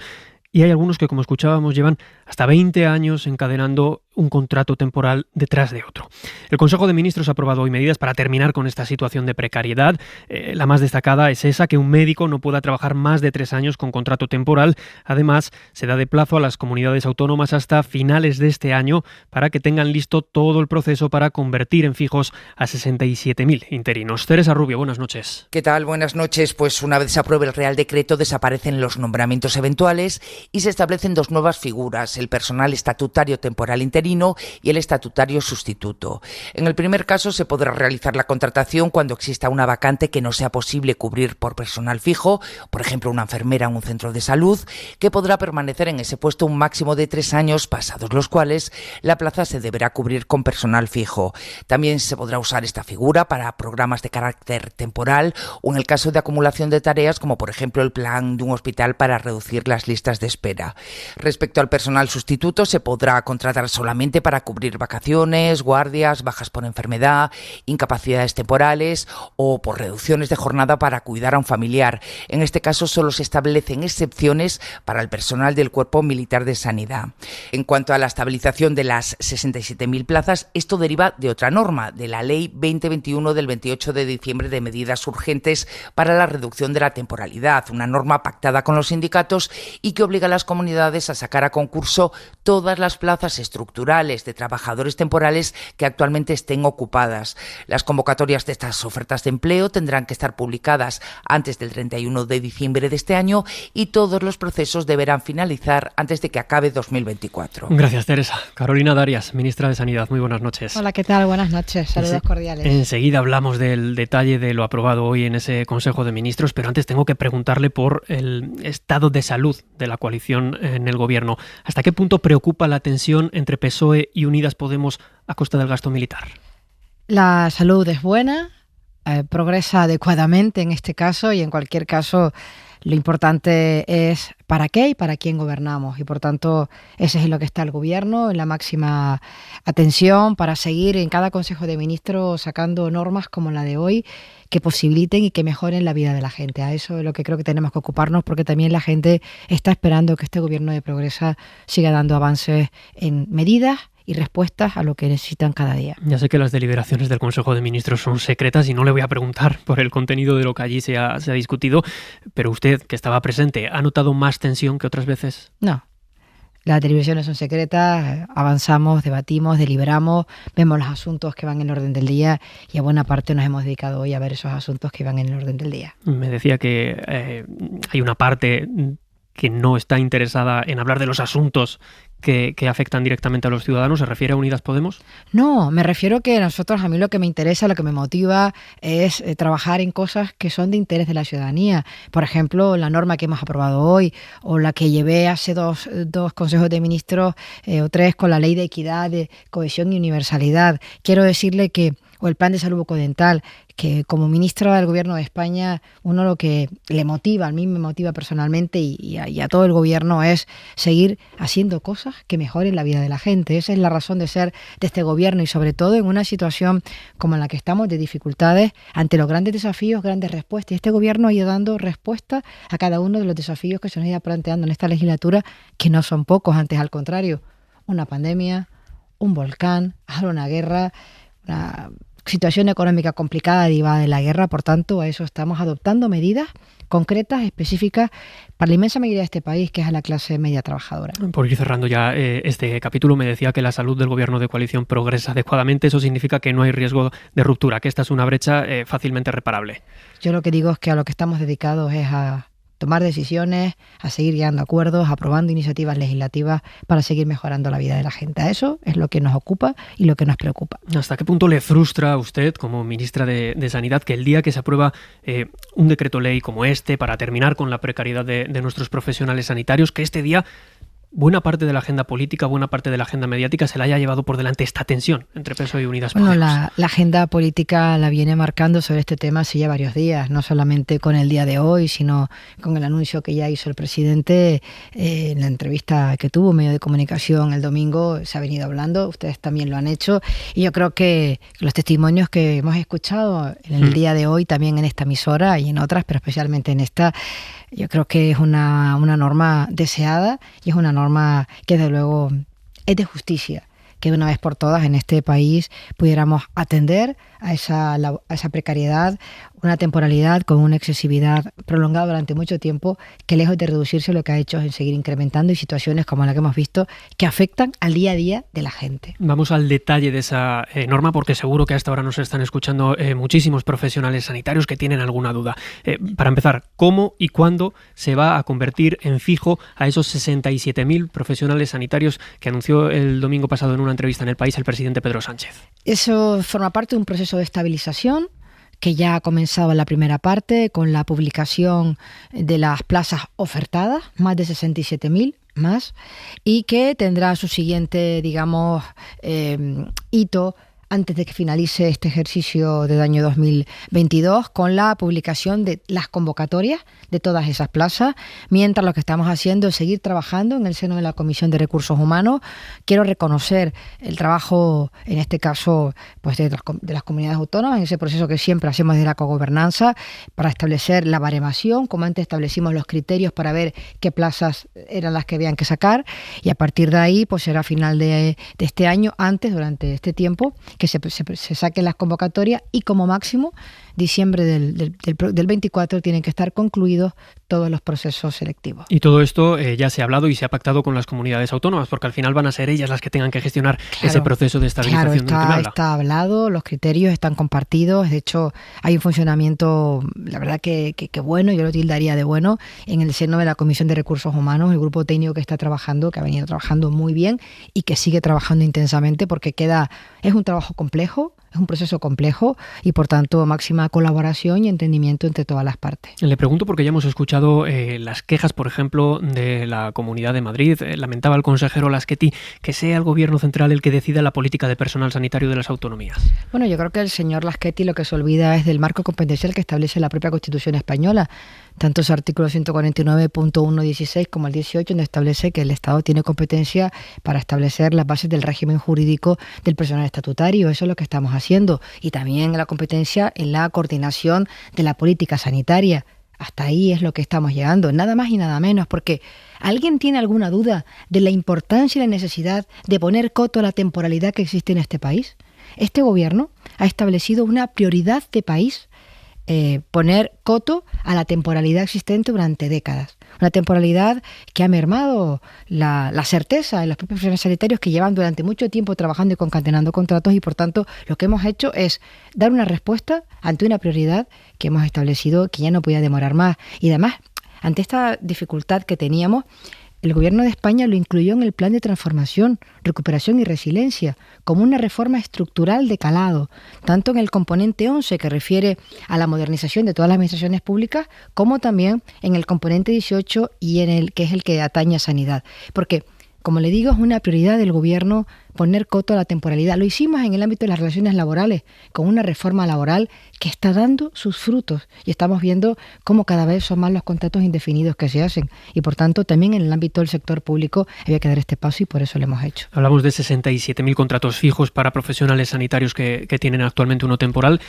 Y hay algunos que, como escuchábamos, llevan hasta 20 años encadenando un contrato temporal detrás de otro. El Consejo de Ministros ha aprobado hoy medidas para terminar con esta situación de precariedad. La más destacada es esa, que un médico no pueda trabajar más de 3 años con contrato temporal. Además, se da de plazo a las comunidades autónomas hasta finales de este año para que tengan listo todo el proceso para convertir en fijos a 67.000 interinos. Teresa Rubio, buenas noches. ¿Qué tal? Buenas noches. Pues una vez se apruebe el Real Decreto, desaparecen los nombramientos eventuales y se establecen 2 nuevas figuras, el personal estatutario temporal interino y el estatutario sustituto. En el primer caso se podrá realizar la contratación cuando exista una vacante que no sea posible cubrir por personal fijo, por ejemplo una enfermera en un centro de salud, que podrá permanecer en ese puesto un máximo de 3 años, pasados los cuales la plaza se deberá cubrir con personal fijo. También se podrá usar esta figura para programas de carácter temporal o en el caso de acumulación de tareas, como por ejemplo el plan de un hospital para reducir las listas de espera. Respecto al personal sustituto, se podrá contratar solamente para cubrir vacaciones, guardias, bajas por enfermedad, incapacidades temporales o por reducciones de jornada para cuidar a un familiar. En este caso solo se establecen excepciones para el personal del Cuerpo Militar de Sanidad. En cuanto a la estabilización de las 67.000 plazas, esto deriva de otra norma, de la Ley 2021 del 28 de diciembre de medidas urgentes para la reducción de la temporalidad, una norma pactada con los sindicatos y que obliga a las comunidades a sacar a concurso todas las plazas estructurales de trabajadores temporales que actualmente estén ocupadas. Las convocatorias de estas ofertas de empleo tendrán que estar publicadas antes del 31 de diciembre de este año y todos los procesos deberán finalizar antes de que acabe 2024. Gracias, Teresa. Carolina Darias, ministra de Sanidad. Muy buenas noches. Hola, ¿qué tal? Buenas noches. Saludos cordiales. Enseguida hablamos del detalle de lo aprobado hoy en ese Consejo de Ministros, pero antes tengo que preguntarle por el estado de salud de la coalición en el Gobierno. ¿Hasta qué punto preocupa la tensión entre PSOE y Unidas Podemos a costa del gasto militar? La salud es buena, progresa adecuadamente en este caso y en cualquier caso lo importante es para qué y para quién gobernamos y por tanto ese es en lo que está el Gobierno, en la máxima atención para seguir en cada Consejo de Ministros sacando normas como la de hoy que posibiliten y que mejoren la vida de la gente. A eso es lo que creo que tenemos que ocuparnos porque también la gente está esperando que este Gobierno de Progresa siga dando avances en medidas y respuestas a lo que necesitan cada día. Ya sé que las deliberaciones del Consejo de Ministros son secretas y no le voy a preguntar por el contenido de lo que allí se ha discutido, pero usted, que estaba presente, ¿ha notado más tensión que otras veces? No. Las deliberaciones son secretas, avanzamos, debatimos, deliberamos, vemos los asuntos que van en el orden del día y a buena parte nos hemos dedicado hoy a ver esos asuntos que van en el orden del día. Me decía que hay una parte que no está interesada en hablar de los asuntos que afectan directamente a los ciudadanos. ¿Se refiere a Unidas Podemos? No, me refiero que a mí lo que me interesa, lo que me motiva es trabajar en cosas que son de interés de la ciudadanía. Por ejemplo, la norma que hemos aprobado hoy o la que llevé hace dos consejos de ministros o 3 con la ley de equidad, de cohesión y universalidad. Quiero decirle que o el plan de salud bucodental, que como ministra del Gobierno de España, uno lo que le motiva, a mí me motiva personalmente y a todo el Gobierno es seguir haciendo cosas que mejoren la vida de la gente. Esa es la razón de ser de este Gobierno y sobre todo en una situación como en la que estamos de dificultades, ante los grandes desafíos, grandes respuestas. Y este Gobierno ha ido dando respuesta a cada uno de los desafíos que se nos ha ido planteando en esta legislatura, que no son pocos, antes al contrario, una pandemia, un volcán, ahora una guerra, una situación económica complicada derivada de la guerra. Por tanto, a eso estamos adoptando medidas concretas, específicas, para la inmensa mayoría de este país, que es a la clase media trabajadora. Por ir cerrando ya este capítulo, me decía que la salud del Gobierno de coalición progresa adecuadamente. Eso significa que no hay riesgo de ruptura, que esta es una brecha fácilmente reparable. Yo lo que digo es que a lo que estamos dedicados es a tomar decisiones, a seguir llegando a acuerdos, aprobando iniciativas legislativas para seguir mejorando la vida de la gente. A eso es lo que nos ocupa y lo que nos preocupa. ¿Hasta qué punto le frustra a usted, como ministra de Sanidad, que el día que se aprueba un decreto ley como este para terminar con la precariedad de nuestros profesionales sanitarios, que este día buena parte de la agenda política, buena parte de la agenda mediática se la haya llevado por delante esta tensión entre PSOE y Unidas Podemos? Bueno, la agenda política la viene marcando sobre este tema hace ya varios días, no solamente con el día de hoy, sino con el anuncio que ya hizo el presidente en la entrevista que tuvo medio de comunicación el domingo. Se ha venido hablando, ustedes también lo han hecho, y yo creo que los testimonios que hemos escuchado en el día de hoy, también en esta emisora y en otras, pero especialmente en esta, yo creo que es una norma deseada y es una norma que desde luego es de justicia, que de una vez por todas en este país pudiéramos atender a esa precariedad, una temporalidad con una excesividad prolongada durante mucho tiempo, que lejos de reducirse lo que ha hecho es seguir incrementando, y situaciones como la que hemos visto que afectan al día a día de la gente. Vamos al detalle de esa norma, porque seguro que hasta ahora nos están escuchando muchísimos profesionales sanitarios que tienen alguna duda. Para empezar, ¿cómo y cuándo se va a convertir en fijo a esos 67.000 profesionales sanitarios que anunció el domingo pasado en una entrevista en El País el presidente Pedro Sánchez? Eso forma parte de un proceso de estabilización que ya ha comenzado en la primera parte con la publicación de las plazas ofertadas, más de 67.000 más, y que tendrá su siguiente, digamos, hito antes de que finalice este ejercicio del año 2022, con la publicación de las convocatorias de todas esas plazas, mientras lo que estamos haciendo es seguir trabajando en el seno de la Comisión de Recursos Humanos. Quiero reconocer el trabajo, en este caso, pues de las comunidades autónomas, en ese proceso que siempre hacemos de la cogobernanza, para establecer la baremación, como antes establecimos los criterios para ver qué plazas eran las que habían que sacar, y a partir de ahí, pues será a final de este año, durante este tiempo, que se saquen las convocatorias, y como máximo diciembre del 24 tienen que estar concluidos todos los procesos selectivos. Y todo esto ya se ha hablado y se ha pactado con las comunidades autónomas, porque al final van a ser ellas las que tengan que gestionar ese proceso de estabilización. Claro, está hablado, los criterios están compartidos, de hecho hay un funcionamiento, la verdad que bueno, yo lo tildaría de bueno, en el seno de la Comisión de Recursos Humanos, el grupo técnico que está trabajando, que ha venido trabajando muy bien y que sigue trabajando intensamente, porque es un trabajo complejo, es un proceso complejo, y por tanto máxima colaboración y entendimiento entre todas las partes. Le pregunto porque ya hemos escuchado las quejas, por ejemplo, de la Comunidad de Madrid. Lamentaba el consejero Laschetti que sea el Gobierno central el que decida la política de personal sanitario de las autonomías. Bueno, yo creo que el señor Laschetti lo que se olvida es del marco competencial que establece la propia Constitución española, tanto ese artículo 149.116 como el 18, donde establece que el Estado tiene competencia para establecer las bases del régimen jurídico del personal estatutario. Eso es lo que estamos haciendo, y también la competencia en la coordinación de la política sanitaria. Hasta ahí es lo que estamos llegando, nada más y nada menos, porque ¿alguien tiene alguna duda de la importancia y la necesidad de poner coto a la temporalidad que existe en este país? Este gobierno ha establecido una prioridad de país, poner coto a la temporalidad existente durante décadas. Una temporalidad que ha mermado la certeza de los propios profesionales sanitarios, que llevan durante mucho tiempo trabajando y concatenando contratos, y por tanto lo que hemos hecho es dar una respuesta ante una prioridad que hemos establecido, que ya no podía demorar más. Y además, ante esta dificultad que teníamos, el Gobierno de España lo incluyó en el Plan de Transformación, Recuperación y Resiliencia, como una reforma estructural de calado, tanto en el componente 11, que refiere a la modernización de todas las administraciones públicas, como también en el componente 18, y en el que es el que atañe a sanidad. Porque, como le digo, es una prioridad del Gobierno poner coto a la temporalidad. Lo hicimos en el ámbito de las relaciones laborales, con una reforma laboral que está dando sus frutos. Y estamos viendo cómo cada vez son más los contratos indefinidos que se hacen. Y por tanto, también en el ámbito del sector público había que dar este paso y por eso lo hemos hecho. Hablamos de 67.000 contratos fijos para profesionales sanitarios que tienen actualmente uno temporal.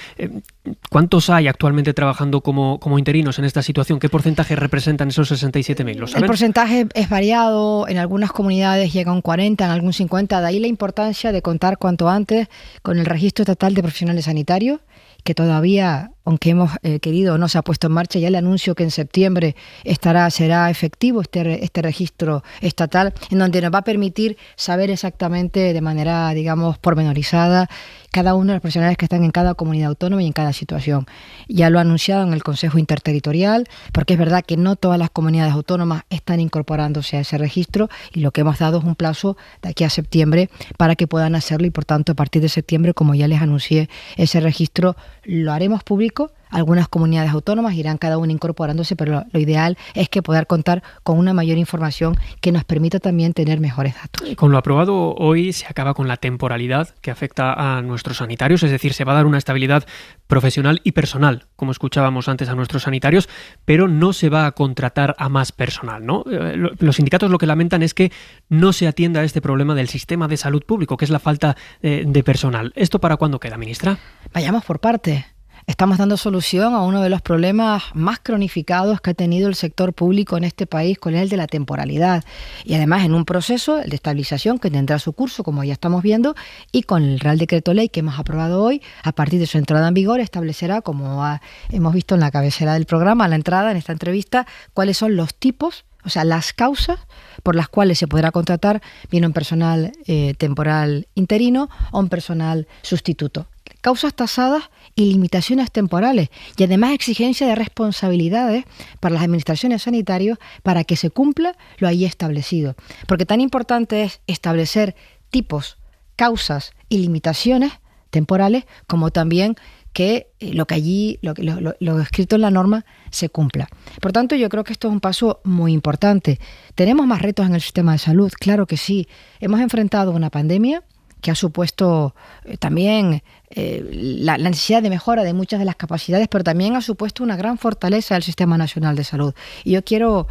¿Cuántos hay actualmente trabajando como interinos en esta situación? ¿Qué porcentaje representan esos 67.000? ¿Lo saben? El porcentaje es variado. En algunas comunidades llega a un 40, en algún 50. De ahí la importancia de contar cuanto antes con el registro estatal de profesionales sanitarios, que todavía, aunque hemos querido, no se ha puesto en marcha. Ya le anuncio que en septiembre será efectivo este registro estatal, en donde nos va a permitir saber exactamente de manera, digamos, pormenorizada cada uno de los profesionales que están en cada comunidad autónoma y en cada situación. Ya lo ha anunciado en el Consejo Interterritorial, porque es verdad que no todas las comunidades autónomas están incorporándose a ese registro, y lo que hemos dado es un plazo de aquí a septiembre para que puedan hacerlo, y por tanto a partir de septiembre, como ya les anuncié, ese registro lo haremos público. Algunas comunidades autónomas irán cada una incorporándose, pero lo ideal es que poder contar con una mayor información que nos permita también tener mejores datos. Con lo aprobado hoy se acaba con la temporalidad que afecta a nuestros sanitarios, es decir, se va a dar una estabilidad profesional y personal, como escuchábamos antes a nuestros sanitarios, pero no se va a contratar a más personal, ¿no? Los sindicatos lo que lamentan es que no se atienda a este problema del sistema de salud público, que es la falta de personal. ¿Esto para cuándo queda, ministra? Vayamos por partes. Estamos dando solución a uno de los problemas más cronificados que ha tenido el sector público en este país, con el de la temporalidad. Y además en un proceso de estabilización que tendrá su curso, como ya estamos viendo, y con el Real Decreto Ley que hemos aprobado hoy, a partir de su entrada en vigor, establecerá, como hemos visto en la cabecera del programa, a la entrada, en esta entrevista, cuáles son los tipos, o sea, las causas por las cuales se podrá contratar bien un personal temporal interino o un personal sustituto. Causas tasadas y limitaciones temporales, y además exigencia de responsabilidades para las administraciones sanitarias para que se cumpla lo ahí establecido. Porque tan importante es establecer tipos, causas y limitaciones temporales, como también que lo escrito en la norma se cumpla. Por tanto, yo creo que esto es un paso muy importante. ¿Tenemos más retos en el sistema de salud? Claro que sí. Hemos enfrentado una pandemia que ha supuesto también la necesidad de mejora de muchas de las capacidades, pero también ha supuesto una gran fortaleza del Sistema Nacional de Salud. Y yo quiero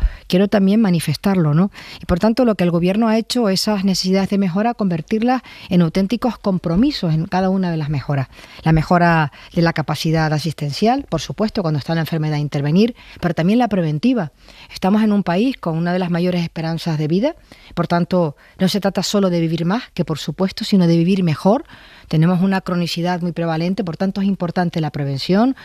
también manifestarlo, ¿no? Y por tanto, lo que el Gobierno ha hecho, esas necesidades de mejora, convertirlas en auténticos compromisos en cada una de las mejoras. La mejora de la capacidad asistencial, por supuesto, cuando está la enfermedad, intervenir, pero también la preventiva. Estamos en un país con una de las mayores esperanzas de vida, por tanto, no se trata solo de vivir más, que por supuesto, sino de vivir mejor. Tenemos una cronicidad muy prevalente, por tanto es importante la prevención,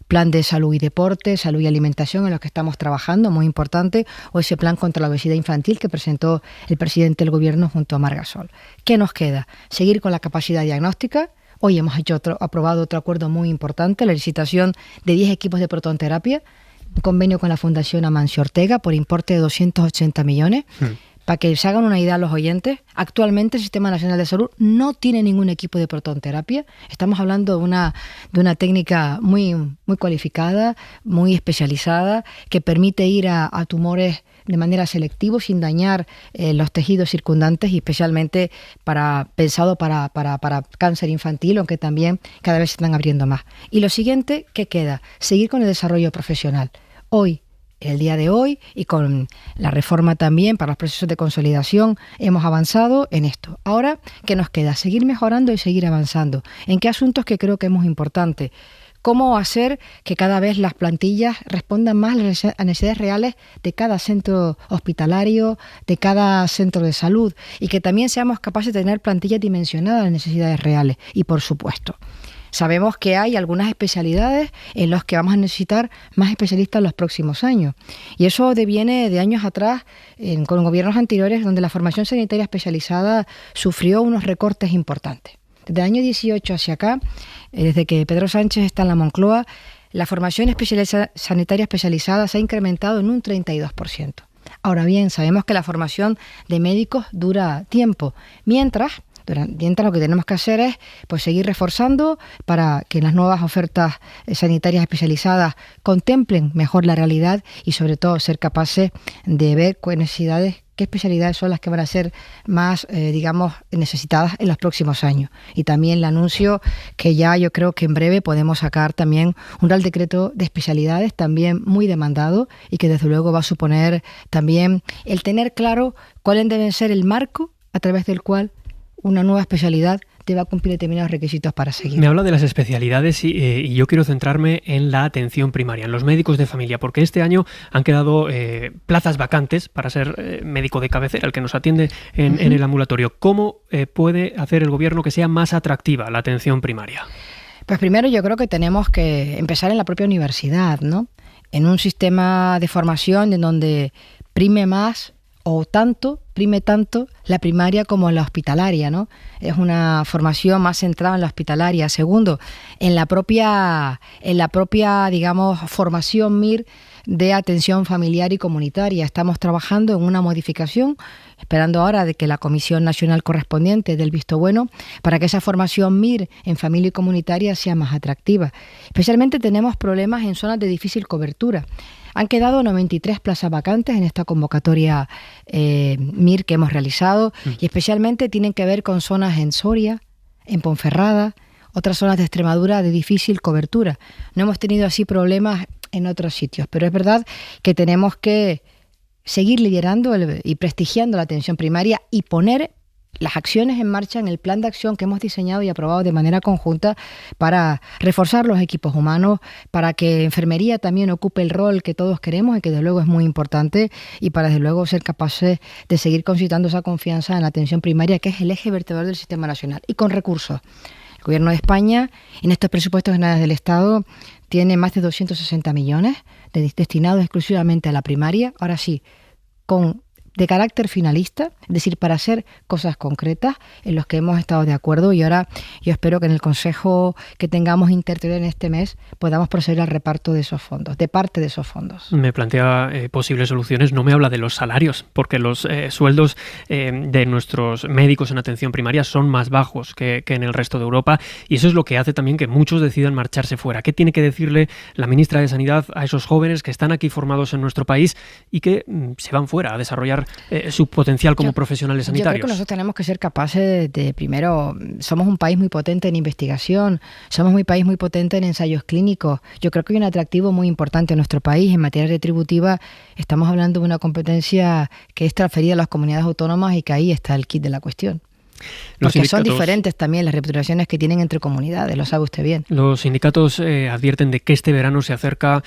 plan de salud y deporte, salud y alimentación en los que estamos trabajando, muy importante, o ese plan contra la obesidad infantil que presentó el presidente del Gobierno junto a Margasol. ¿Qué nos queda? Seguir con la capacidad diagnóstica. Hoy hemos aprobado otro acuerdo muy importante, la licitación de 10 equipos de protonterapia, un convenio con la Fundación Amancio Ortega por importe de 280 millones. Para que se hagan una idea a los oyentes, actualmente el Sistema Nacional de Salud no tiene ningún equipo de protonterapia. Estamos hablando de una técnica muy, muy cualificada, muy especializada, que permite ir a tumores de manera selectiva, sin dañar los tejidos circundantes, y especialmente pensado para cáncer infantil, aunque también cada vez se están abriendo más. Y lo siguiente, ¿qué queda? Seguir con el desarrollo profesional. El día de hoy, y con la reforma también para los procesos de consolidación, hemos avanzado en esto. Ahora, ¿qué nos queda? Seguir mejorando y seguir avanzando. ¿En qué asuntos que creo que es muy importante? ¿Cómo hacer que cada vez las plantillas respondan más a necesidades reales de cada centro hospitalario, de cada centro de salud, y que también seamos capaces de tener plantillas dimensionadas a las necesidades reales? Y por supuesto, sabemos que hay algunas especialidades en las que vamos a necesitar más especialistas en los próximos años. Y eso deviene de años atrás, con gobiernos anteriores, donde la formación sanitaria especializada sufrió unos recortes importantes. Desde el año 18 hacia acá, desde que Pedro Sánchez está en la Moncloa, la formación sanitaria especializada se ha incrementado en un 32%. Ahora bien, sabemos que la formación de médicos dura tiempo, mientras lo que tenemos que hacer es seguir reforzando para que las nuevas ofertas sanitarias especializadas contemplen mejor la realidad, y sobre todo ser capaces de ver necesidades qué especialidades son las que van a ser más, necesitadas en los próximos años. Y también le anuncio que ya yo creo que en breve podemos sacar también un Real Decreto de especialidades también muy demandado y que desde luego va a suponer también el tener claro cuáles deben ser el marco a través del cual una nueva especialidad deba cumplir determinados requisitos para seguir. Me habla de las especialidades y yo quiero centrarme en la atención primaria, en los médicos de familia, porque este año han quedado plazas vacantes para ser médico de cabecera, el que nos atiende en el ambulatorio. ¿Cómo puede hacer el gobierno que sea más atractiva la atención primaria? Pues primero yo creo que tenemos que empezar en la propia universidad, ¿no? En un sistema de formación en donde prime tanto la primaria como la hospitalaria, ¿no? Es una formación más centrada en la hospitalaria. Segundo, en la propia, digamos, formación MIR de atención familiar y comunitaria. Estamos trabajando en una modificación, esperando ahora de que la Comisión Nacional correspondiente dé el visto bueno para que esa formación MIR en familia y comunitaria sea más atractiva. Especialmente tenemos problemas en zonas de difícil cobertura. Han quedado 93 plazas vacantes en esta convocatoria MIR que hemos realizado y especialmente tienen que ver con zonas en Soria, en Ponferrada, otras zonas de Extremadura de difícil cobertura. No hemos tenido así problemas en otros sitios, pero es verdad que tenemos que seguir liderando y prestigiando la atención primaria y poner las acciones en marcha en el plan de acción que hemos diseñado y aprobado de manera conjunta para reforzar los equipos humanos, para que enfermería también ocupe el rol que todos queremos y que desde luego es muy importante, y para desde luego ser capaces de seguir concitando esa confianza en la atención primaria, que es el eje vertebrador del sistema nacional, y con recursos. El Gobierno de España, en estos presupuestos generales del Estado, tiene más de 260 millones destinados exclusivamente a la primaria, ahora sí, de carácter finalista, es decir, para hacer cosas concretas en los que hemos estado de acuerdo, y ahora yo espero que en el Consejo que tengamos interterritorial en este mes podamos proceder al reparto de esos fondos, de parte de esos fondos. Me plantea posibles soluciones, no me habla de los salarios, porque los sueldos de nuestros médicos en atención primaria son más bajos que en el resto de Europa, y eso es lo que hace también que muchos decidan marcharse fuera. ¿Qué tiene que decirle la ministra de Sanidad a esos jóvenes que están aquí formados en nuestro país y que se van fuera a desarrollar su potencial como profesionales sanitarios? Yo creo que nosotros tenemos que ser capaces de, primero, somos un país muy potente en investigación, somos un país muy potente en ensayos clínicos. Yo creo que hay un atractivo muy importante en nuestro país. En materia retributiva estamos hablando de una competencia que es transferida a las comunidades autónomas y que ahí está el kit de la cuestión. Porque son diferentes también las remuneraciones que tienen entre comunidades, lo sabe usted bien. Los sindicatos advierten de que este verano se acerca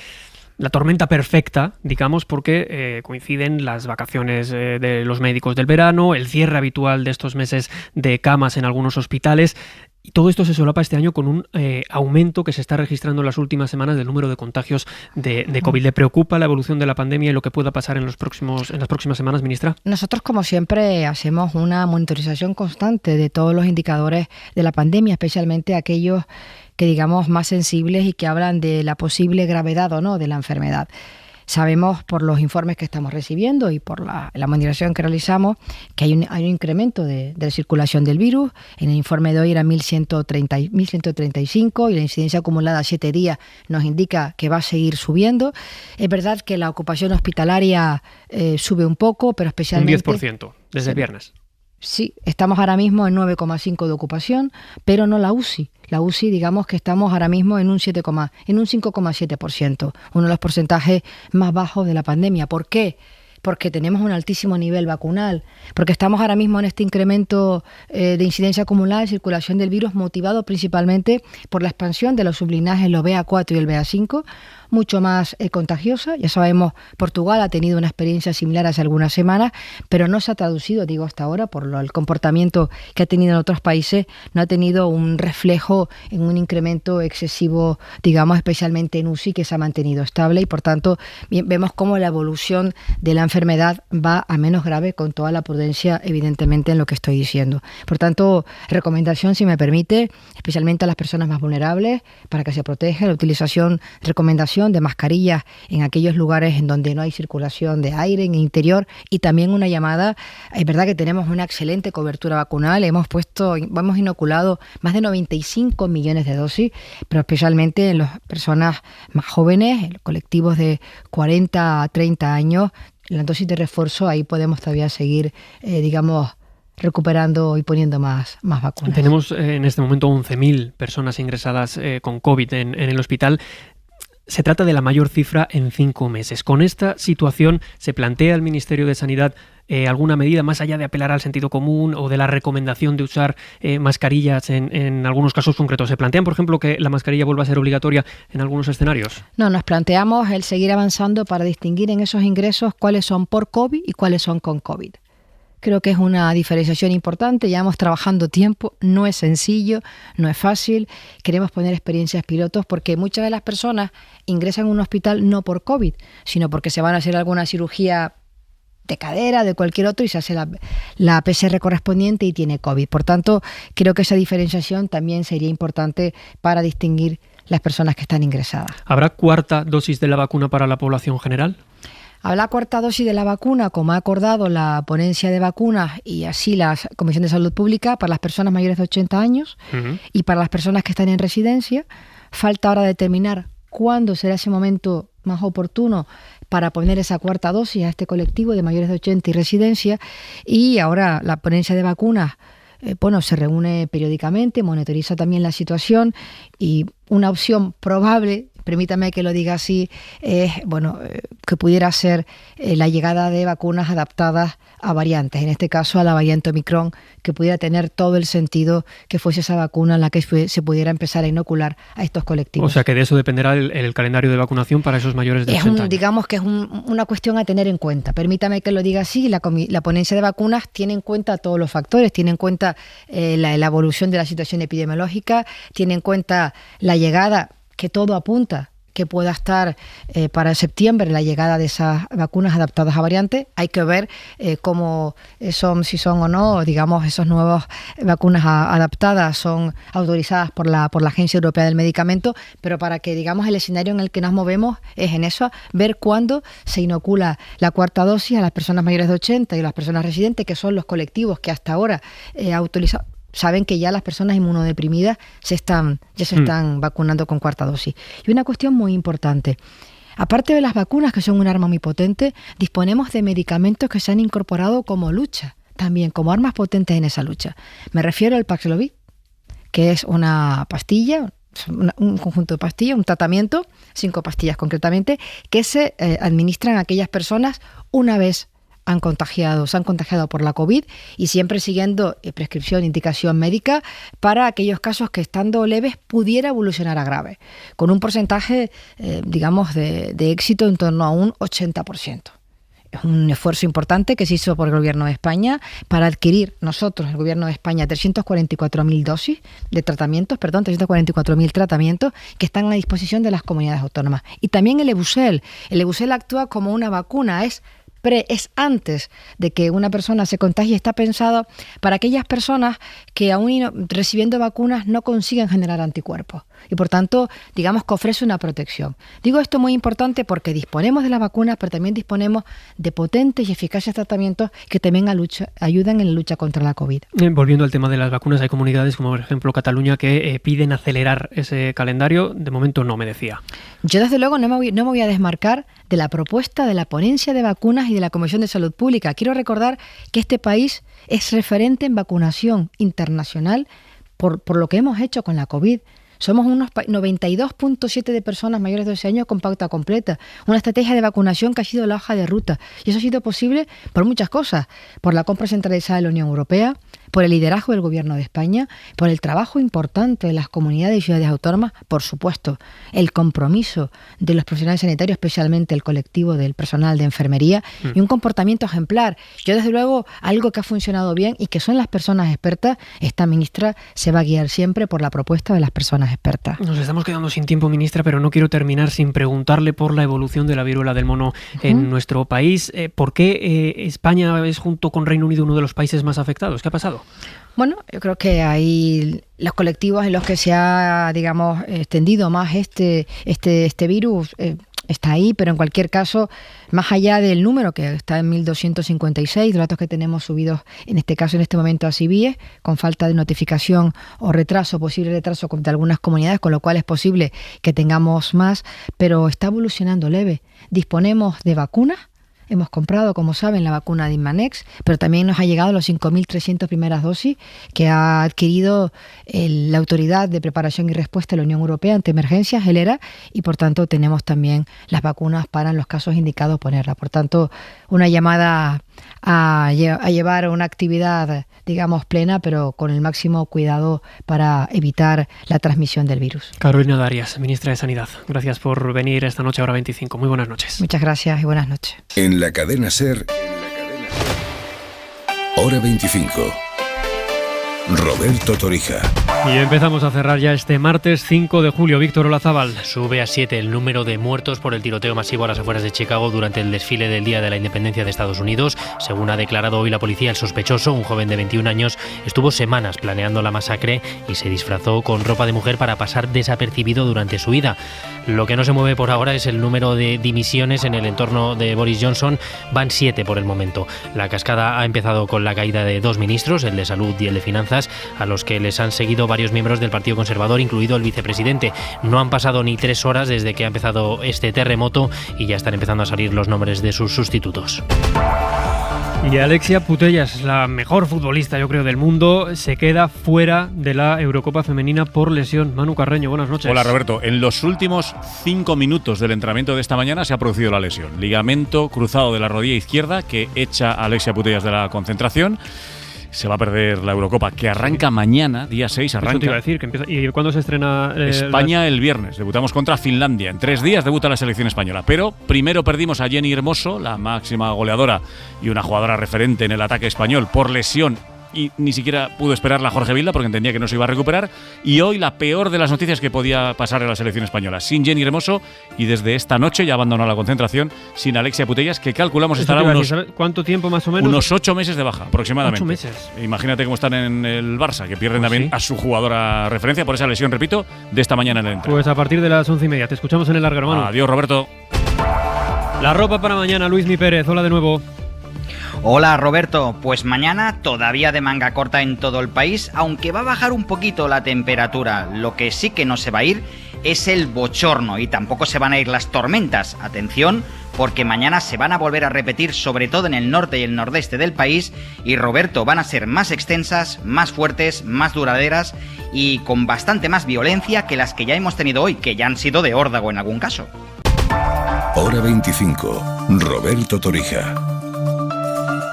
la tormenta perfecta, digamos, porque coinciden las vacaciones de los médicos del verano, el cierre habitual de estos meses de camas en algunos hospitales. Y todo esto se solapa este año con un aumento que se está registrando en las últimas semanas del número de contagios de COVID. ¿Le preocupa la evolución de la pandemia y lo que pueda pasar en las próximas semanas, ministra? Nosotros, como siempre, hacemos una monitorización constante de todos los indicadores de la pandemia, especialmente aquellos que digamos más sensibles y que hablan de la posible gravedad o no de la enfermedad. Sabemos por los informes que estamos recibiendo y por la monitorización que realizamos que hay un incremento de la circulación del virus. En el informe de hoy era 1.135 y la incidencia acumulada a 7 días nos indica que va a seguir subiendo. Es verdad que la ocupación hospitalaria sube un poco, pero especialmente... Un 10% desde el viernes. Sí, estamos ahora mismo en 9,5 de ocupación, pero no la UCI. La UCI, digamos que estamos ahora mismo en un 5,7%, uno de los porcentajes más bajos de la pandemia. ¿Por qué? Porque tenemos un altísimo nivel vacunal, porque estamos ahora mismo en este incremento de incidencia acumulada de circulación del virus, motivado principalmente por la expansión de los sublinajes, los BA4 y el BA5, mucho más contagiosa. Ya sabemos, Portugal ha tenido una experiencia similar hace algunas semanas, pero no se ha traducido, digo hasta ahora, por el comportamiento que ha tenido en otros países, no ha tenido un reflejo en un incremento excesivo, digamos, especialmente en UCI, que se ha mantenido estable, y por tanto vemos cómo la evolución de la enfermedad va a menos grave, con toda la prudencia, evidentemente, en lo que estoy diciendo. Por tanto, recomendación, si me permite, especialmente a las personas más vulnerables, para que se proteja, la utilización, recomendación de mascarillas en aquellos lugares en donde no hay circulación de aire en el interior, y también una llamada. Es verdad que tenemos una excelente cobertura vacunal, hemos inoculado más de 95 millones de dosis, pero especialmente en las personas más jóvenes, en los colectivos de 40 a 30 años, la dosis de refuerzo, ahí podemos todavía seguir, recuperando y poniendo más vacunas. Tenemos en este momento 11.000 personas ingresadas con COVID en el hospital. Se trata de la mayor cifra en 5 meses. Con esta situación, ¿se plantea el Ministerio de Sanidad alguna medida más allá de apelar al sentido común o de la recomendación de usar mascarillas en algunos casos concretos? ¿Se plantean, por ejemplo, que la mascarilla vuelva a ser obligatoria en algunos escenarios? No, nos planteamos el seguir avanzando para distinguir en esos ingresos cuáles son por COVID y cuáles son con COVID. Creo que es una diferenciación importante, llevamos trabajando tiempo, no es sencillo, no es fácil, queremos poner experiencias pilotos porque muchas de las personas ingresan a un hospital no por COVID, sino porque se van a hacer alguna cirugía de cadera, de cualquier otro, y se hace la PCR correspondiente y tiene COVID. Por tanto, creo que esa diferenciación también sería importante para distinguir las personas que están ingresadas. ¿Habrá cuarta dosis de la vacuna para la población general? Habrá cuarta dosis de la vacuna, como ha acordado la ponencia de vacunas y así la Comisión de Salud Pública, para las personas mayores de 80 años y para las personas que están en residencia. Falta ahora determinar cuándo será ese momento más oportuno para poner esa cuarta dosis a este colectivo de mayores de 80 y residencia. Y ahora la ponencia de vacunas se reúne periódicamente, monitoriza también la situación y una opción probable, permítame que lo diga así, es que pudiera ser la llegada de vacunas adaptadas a variantes, en este caso a la variante Omicron, que pudiera tener todo el sentido que fuese esa vacuna en la que se pudiera empezar a inocular a estos colectivos. O sea que de eso dependerá el calendario de vacunación para esos mayores de 80 años. Digamos que es una cuestión a tener en cuenta. Permítame que lo diga así, la ponencia de vacunas tiene en cuenta todos los factores, tiene en cuenta la evolución de la situación epidemiológica, tiene en cuenta la llegada, que todo apunta que pueda estar para septiembre la llegada de esas vacunas adaptadas a variantes. Hay que ver cómo si son o no, esas nuevas vacunas adaptadas son autorizadas por la Agencia Europea del Medicamento, pero para que, el escenario en el que nos movemos es en eso, ver cuándo se inocula la cuarta dosis a las personas mayores de 80 y a las personas residentes, que son los colectivos que hasta ahora autorizado. Saben que ya las personas inmunodeprimidas se están vacunando con cuarta dosis. Y una cuestión muy importante, aparte de las vacunas, que son un arma muy potente, disponemos de medicamentos que se han incorporado como lucha, también como armas potentes en esa lucha. Me refiero al Paxlovid, que es una pastilla, un conjunto de pastillas, un tratamiento, 5 pastillas concretamente, que se administran a aquellas personas una vez se han contagiado por la COVID y siempre siguiendo prescripción, indicación médica para aquellos casos que estando leves pudiera evolucionar a grave, con un porcentaje, de éxito en torno a un 80%. Es un esfuerzo importante que se hizo por el Gobierno de España para adquirir nosotros, el Gobierno de España, 344.000 dosis de tratamientos, 344.000 tratamientos que están a disposición de las comunidades autónomas. Y también el Ebusel. El Ebusel actúa como una vacuna, es antes de que una persona se contagie, está pensado para aquellas personas que aún recibiendo vacunas no consiguen generar anticuerpos y por tanto que ofrece una protección. Digo esto muy importante porque disponemos de las vacunas, pero también disponemos de potentes y eficaces tratamientos que también ayudan en la lucha contra la COVID. Volviendo al tema de las vacunas, hay comunidades como por ejemplo Cataluña que piden acelerar ese calendario. De momento no, me decía. Yo desde luego no me voy a desmarcar de la propuesta de la ponencia de vacunas y de la Comisión de Salud Pública. Quiero recordar que este país es referente en vacunación internacional por lo que hemos hecho con la COVID. Somos unos 92.7 de personas mayores de 12 años con pauta completa. Una estrategia de vacunación que ha sido la hoja de ruta. Y eso ha sido posible por muchas cosas. Por la compra centralizada de la Unión Europea, por el liderazgo del Gobierno de España, por el trabajo importante de las comunidades y ciudades autónomas, por supuesto, el compromiso de los profesionales sanitarios, especialmente el colectivo del personal de enfermería, y un comportamiento ejemplar. Yo, desde luego, algo que ha funcionado bien y que son las personas expertas, esta ministra se va a guiar siempre por la propuesta de las personas expertas. Nos estamos quedando sin tiempo, ministra, pero no quiero terminar sin preguntarle por la evolución de la viruela del mono en nuestro país. ¿Por qué España es, junto con Reino Unido, uno de los países más afectados? ¿Qué ha pasado? Bueno, yo creo que hay los colectivos en los que se ha, extendido más este virus. Está ahí, pero en cualquier caso, más allá del número que está en 1.256, de datos que tenemos subidos en este momento a CIVIES, con falta de notificación o posible retraso de algunas comunidades, con lo cual es posible que tengamos más, pero está evolucionando leve. Disponemos de vacunas hemos comprado, como saben, la vacuna de Inmanex, pero también nos ha llegado los 5.300 primeras dosis que ha adquirido la Autoridad de Preparación y Respuesta de la Unión Europea ante emergencias, el ERA, y por tanto tenemos también las vacunas para en los casos indicados ponerla. Por tanto, una llamada a llevar una actividad, digamos, plena, pero con el máximo cuidado para evitar la transmisión del virus. Carolina Darias, ministra de Sanidad, gracias por venir esta noche a Hora 25. Muy buenas noches. Muchas gracias y buenas noches. En la cadena SER, Hora 25. Roberto Torija. Y empezamos a cerrar ya este martes 5 de julio. Víctor Olazábal. Sube a 7 el número de muertos por el tiroteo masivo a las afueras de Chicago durante el desfile del Día de la Independencia de Estados Unidos. Según ha declarado hoy la policía, el sospechoso, un joven de 21 años, estuvo semanas planeando la masacre y se disfrazó con ropa de mujer para pasar desapercibido durante su huida. Lo que no se mueve por ahora es el número de dimisiones en el entorno de Boris Johnson. Van 7 por el momento. La cascada ha empezado con la caída de 2 ministros, el de Salud y el de Finanzas, a los que les han seguido varios miembros del Partido Conservador, incluido el vicepresidente. No han pasado ni 3 horas desde que ha empezado este terremoto y ya están empezando a salir los nombres de sus sustitutos. Y Alexia Putellas, la mejor futbolista, yo creo, del mundo, se queda fuera de la Eurocopa Femenina por lesión. Manu Carreño, buenas noches. Hola, Roberto. En los últimos 5 minutos del entrenamiento de esta mañana se ha producido la lesión. Ligamento cruzado de la rodilla izquierda que echa a Alexia Putellas de la concentración. Se va a perder la Eurocopa, que arranca mañana, día 6, arranca. Eso te iba a decir, que empieza. ¿Y cuándo se estrena? España el viernes. Debutamos contra Finlandia. En 3 días debuta la selección española. Pero primero perdimos a Jenny Hermoso, la máxima goleadora y una jugadora referente en el ataque español, por lesión. Y ni siquiera pudo esperarla Jorge Vilda porque entendía que no se iba a recuperar. Y hoy la peor de las noticias que podía pasar en la selección española. Sin Jenny Hermoso y desde esta noche ya abandonó la concentración sin Alexia Putellas, que calculamos estará ¿cuánto tiempo más o menos? Unos 8 meses de baja aproximadamente. 8 meses. Imagínate cómo están en el Barça, que pierden también a su jugadora referencia por esa lesión, repito, de esta mañana en el entreno. Pues a partir de las 11:30. Te escuchamos en el largo, hermano. Adiós, Roberto. La ropa para mañana, Luismi Pérez. Hola de nuevo. Hola Roberto, pues mañana todavía de manga corta en todo el país, aunque va a bajar un poquito la temperatura. Lo que sí que no se va a ir es el bochorno y tampoco se van a ir las tormentas. Atención, porque mañana se van a volver a repetir, sobre todo en el norte y el nordeste del país, y Roberto, van a ser más extensas, más fuertes, más duraderas y con bastante más violencia que las que ya hemos tenido hoy, que ya han sido de órdago en algún caso. Hora 25, Roberto Torija.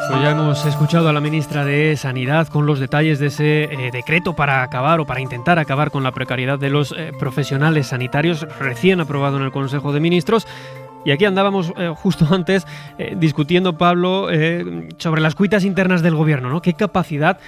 Pues ya hemos escuchado a la ministra de Sanidad con los detalles de ese decreto para acabar o para intentar acabar con la precariedad de los profesionales sanitarios, recién aprobado en el Consejo de Ministros. Y aquí andábamos justo antes discutiendo, Pablo, sobre las cuitas internas del gobierno, ¿no? ¿Qué capacidad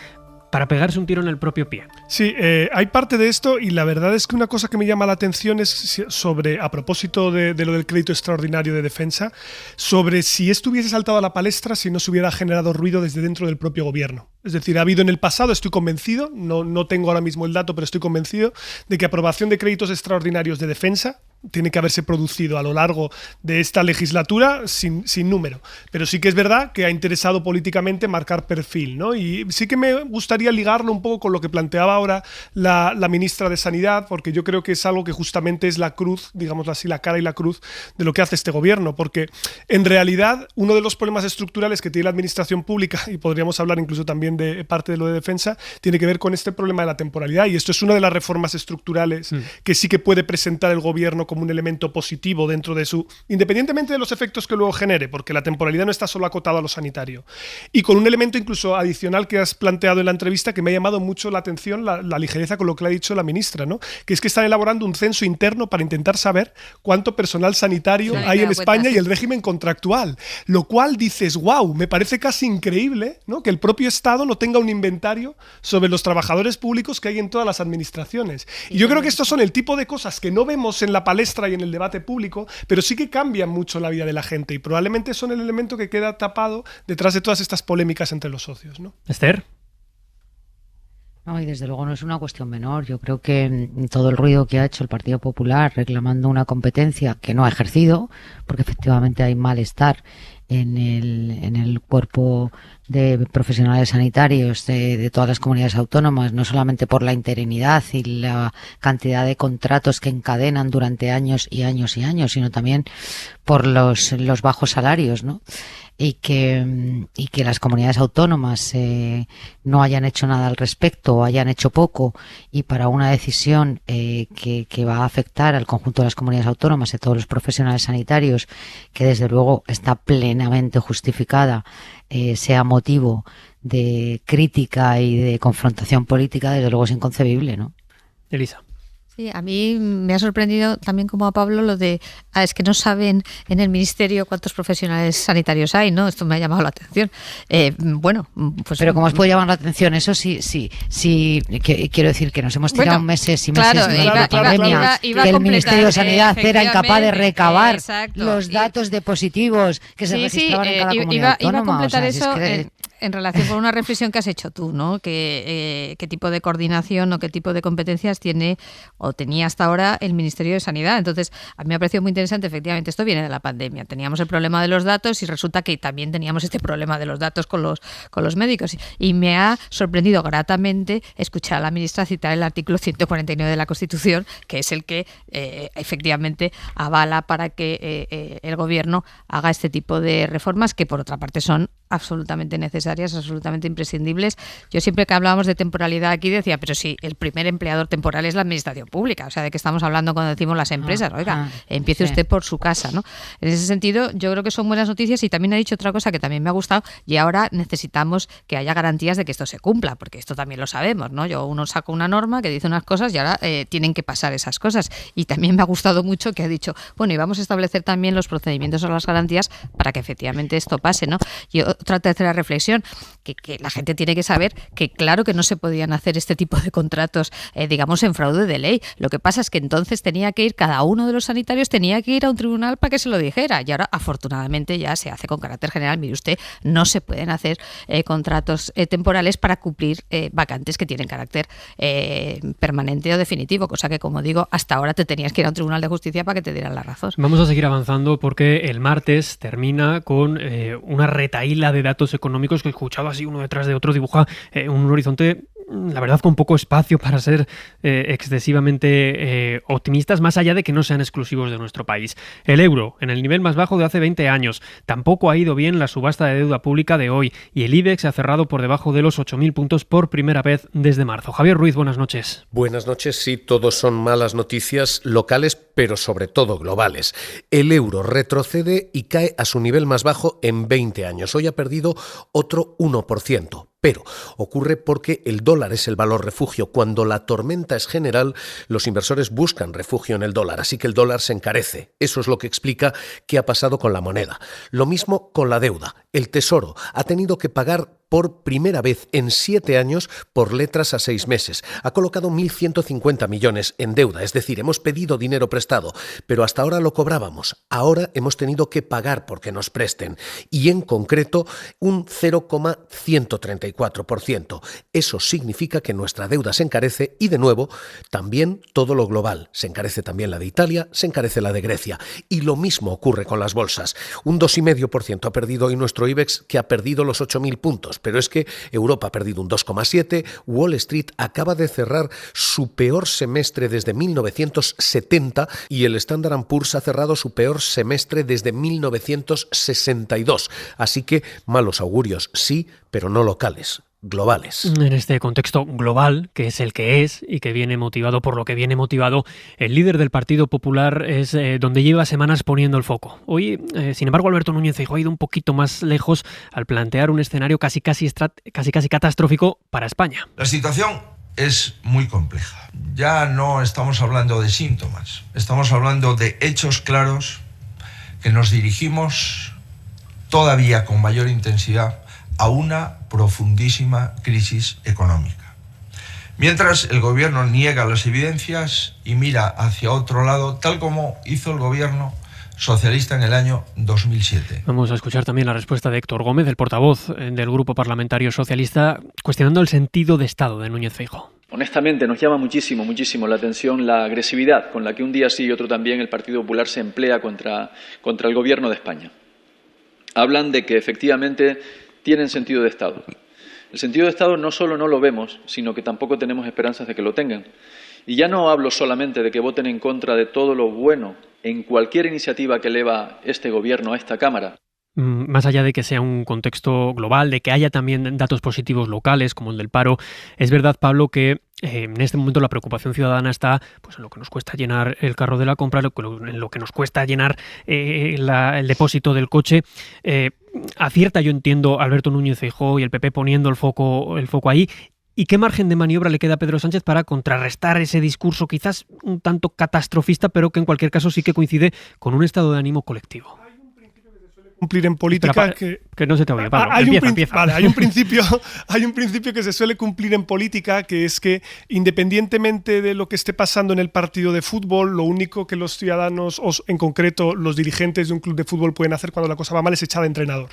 para pegarse un tiro en el propio pie? Sí, hay parte de esto y la verdad es que una cosa que me llama la atención es sobre, a propósito de lo del crédito extraordinario de defensa, sobre si esto hubiese saltado a la palestra si no se hubiera generado ruido desde dentro del propio gobierno. Es decir, ha habido en el pasado, estoy convencido, no tengo ahora mismo el dato, pero estoy convencido de que aprobación de créditos extraordinarios de defensa tiene que haberse producido a lo largo de esta legislatura sin número. Pero sí que es verdad que ha interesado políticamente marcar perfil, ¿no? Y sí que me gustaría ligarlo un poco con lo que planteaba ahora la ministra de Sanidad, porque yo creo que es algo que justamente es la cruz, digámoslo así, la cara y la cruz de lo que hace este gobierno, porque en realidad uno de los problemas estructurales que tiene la administración pública, y podríamos hablar incluso también de parte de lo de defensa, tiene que ver con este problema de la temporalidad, y esto es una de las reformas estructurales que sí que puede presentar el gobierno como un elemento positivo dentro de su, independientemente de los efectos que luego genere, porque la temporalidad no está solo acotada a lo sanitario, y con un elemento incluso adicional que has planteado en la entrevista que me ha llamado mucho la atención, la ligereza con lo que ha dicho la ministra, ¿no? Que es que están elaborando un censo interno para intentar saber cuánto personal sanitario hay en España y el régimen contractual, lo cual dices, wow, me parece casi increíble, ¿no? Que el propio Estado no tenga un inventario sobre los trabajadores públicos que hay en todas las administraciones. Y yo creo que estos son el tipo de cosas que no vemos en la palestra y en el debate público, pero sí que cambian mucho la vida de la gente y probablemente son el elemento que queda tapado detrás de todas estas polémicas entre los socios, ¿no? Esther. No, y desde luego no es una cuestión menor. Yo creo que todo el ruido que ha hecho el Partido Popular reclamando una competencia que no ha ejercido, porque efectivamente hay malestar en el cuerpo de profesionales sanitarios de todas las comunidades autónomas, no solamente por la interinidad y la cantidad de contratos que encadenan durante años y años y años, sino también por los bajos salarios, ¿no? Y que las comunidades autónomas no hayan hecho nada al respecto o hayan hecho poco, y para una decisión que va a afectar al conjunto de las comunidades autónomas, de todos los profesionales sanitarios, que desde luego está plenamente justificada, sea motivo de crítica y de confrontación política, desde luego es inconcebible, ¿no? Elisa. Sí, a mí me ha sorprendido también, como a Pablo, lo de es que no saben en el Ministerio cuántos profesionales sanitarios hay, ¿no? Esto me ha llamado la atención. Bueno, pues... Pero ¿cómo os puede llamar la atención? Eso sí, quiero decir que nos hemos tirado meses y meses de la pandemia, que el Ministerio de Sanidad era incapaz de recabar los datos de positivos que se registraban en cada comunidad autónoma. Iba a completar eso... Es que en relación con una reflexión que has hecho tú, ¿no? Qué tipo de coordinación o qué tipo de competencias tiene o tenía hasta ahora el Ministerio de Sanidad. Entonces, a mí me ha parecido muy interesante. Efectivamente, esto viene de la pandemia. Teníamos el problema de los datos y resulta que también teníamos este problema de los datos con los médicos. Y me ha sorprendido gratamente escuchar a la ministra citar el artículo 149 de la Constitución, que es el que efectivamente avala para que el Gobierno haga este tipo de reformas, que por otra parte son absolutamente necesarias, absolutamente imprescindibles. Yo siempre que hablábamos de temporalidad aquí decía, pero si el primer empleador temporal es la administración pública, o sea, ¿de qué estamos hablando cuando decimos las empresas? Oiga, empiece usted por su casa, ¿no? En ese sentido, yo creo que son buenas noticias, y también ha dicho otra cosa que también me ha gustado, y ahora necesitamos que haya garantías de que esto se cumpla, porque esto también lo sabemos, ¿no? Uno saca una norma que dice unas cosas y ahora tienen que pasar esas cosas. Y también me ha gustado mucho que ha dicho, bueno, y vamos a establecer también los procedimientos o las garantías para que efectivamente esto pase, ¿no? Y otra tercera reflexión, que la gente tiene que saber que claro que no se podían hacer este tipo de contratos, digamos, en fraude de ley. Lo que pasa es que entonces tenía que ir, cada uno de los sanitarios tenía que ir a un tribunal para que se lo dijera, y ahora afortunadamente ya se hace con carácter general. Mire usted, no se pueden hacer contratos temporales para cumplir vacantes que tienen carácter permanente o definitivo, cosa que, como digo, hasta ahora te tenías que ir a un tribunal de justicia para que te dieran la razón. Vamos a seguir avanzando porque el martes termina con una retahíla de datos económicos que escuchaba así uno detrás de otro, dibuja un horizonte, la verdad, con poco espacio para ser excesivamente optimistas, más allá de que no sean exclusivos de nuestro país. El euro, en el nivel más bajo de hace 20 años. Tampoco ha ido bien la subasta de deuda pública de hoy, y el IBEX se ha cerrado por debajo de los 8.000 puntos por primera vez desde marzo. Javier Ruiz, buenas noches. Buenas noches. Sí, todos son malas noticias locales, pero sobre todo globales. El euro retrocede y cae a su nivel más bajo en 20 años. Hoy ha perdido otro 1%. Pero ocurre porque el dólar es el valor refugio. Cuando la tormenta es general, los inversores buscan refugio en el dólar, así que el dólar se encarece. Eso es lo que explica qué ha pasado con la moneda. Lo mismo con la deuda. El Tesoro ha tenido que pagar por primera vez en 7 años por letras a 6 meses. Ha colocado 1.150 millones en deuda, es decir, hemos pedido dinero prestado, pero hasta ahora lo cobrábamos. Ahora hemos tenido que pagar porque nos presten, y en concreto un 0,134%. Eso significa que nuestra deuda se encarece, y de nuevo, también todo lo global. Se encarece también la de Italia, se encarece la de Grecia. Y lo mismo ocurre con las bolsas. Un 2,5% ha perdido hoy nuestro IBEX, que ha perdido los 8.000 puntos. Pero es que Europa ha perdido un 2,7%, Wall Street acaba de cerrar su peor semestre desde 1970 y el Standard & Poor's ha cerrado su peor semestre desde 1962. Así que malos augurios, sí, pero no locales. Globales. En este contexto global, que es el que es y que viene motivado por lo que viene motivado, el líder del Partido Popular es donde lleva semanas poniendo el foco. Hoy, sin embargo, Alberto Núñez Feijóo ha ido un poquito más lejos al plantear un escenario casi catastrófico para España. La situación es muy compleja. Ya no estamos hablando de síntomas, estamos hablando de hechos claros que nos dirigimos todavía con mayor intensidad a una profundísima crisis económica. Mientras el gobierno niega las evidencias y mira hacia otro lado, tal como hizo el gobierno socialista en el año 2007. Vamos a escuchar también la respuesta de Héctor Gómez, el portavoz del Grupo Parlamentario Socialista, cuestionando el sentido de Estado de Núñez Feijóo. Honestamente, nos llama muchísimo la atención la agresividad con la que un día sí y otro también el Partido Popular se emplea contra el gobierno de España. hablan de que efectivamente tienen sentido de Estado. El sentido de Estado no solo no lo vemos, sino que tampoco tenemos esperanzas de que lo tengan. Y ya no hablo solamente de que voten en contra de todo lo bueno en cualquier iniciativa que eleva este Gobierno a esta Cámara. Más allá de que sea un contexto global, de que haya también datos positivos locales, como el del paro, es verdad, Pablo, que en este momento la preocupación ciudadana está pues, en lo que nos cuesta llenar el carro de la compra, en lo que nos cuesta llenar el depósito del coche. Acierta, yo entiendo, Alberto Núñez Feijóo y el PP poniendo el foco ahí. ¿Y qué margen de maniobra le queda a Pedro Sánchez para contrarrestar ese discurso quizás un tanto catastrofista, pero que en cualquier caso sí que coincide con un estado de ánimo colectivo? Cumplir en política que no se te oye, Pablo. Empieza. Vale, hay un principio que se suele cumplir en política, que es que independientemente de lo que esté pasando en el partido de fútbol, lo único que los ciudadanos, o en concreto los dirigentes de un club de fútbol, pueden hacer cuando la cosa va mal es echar al entrenador.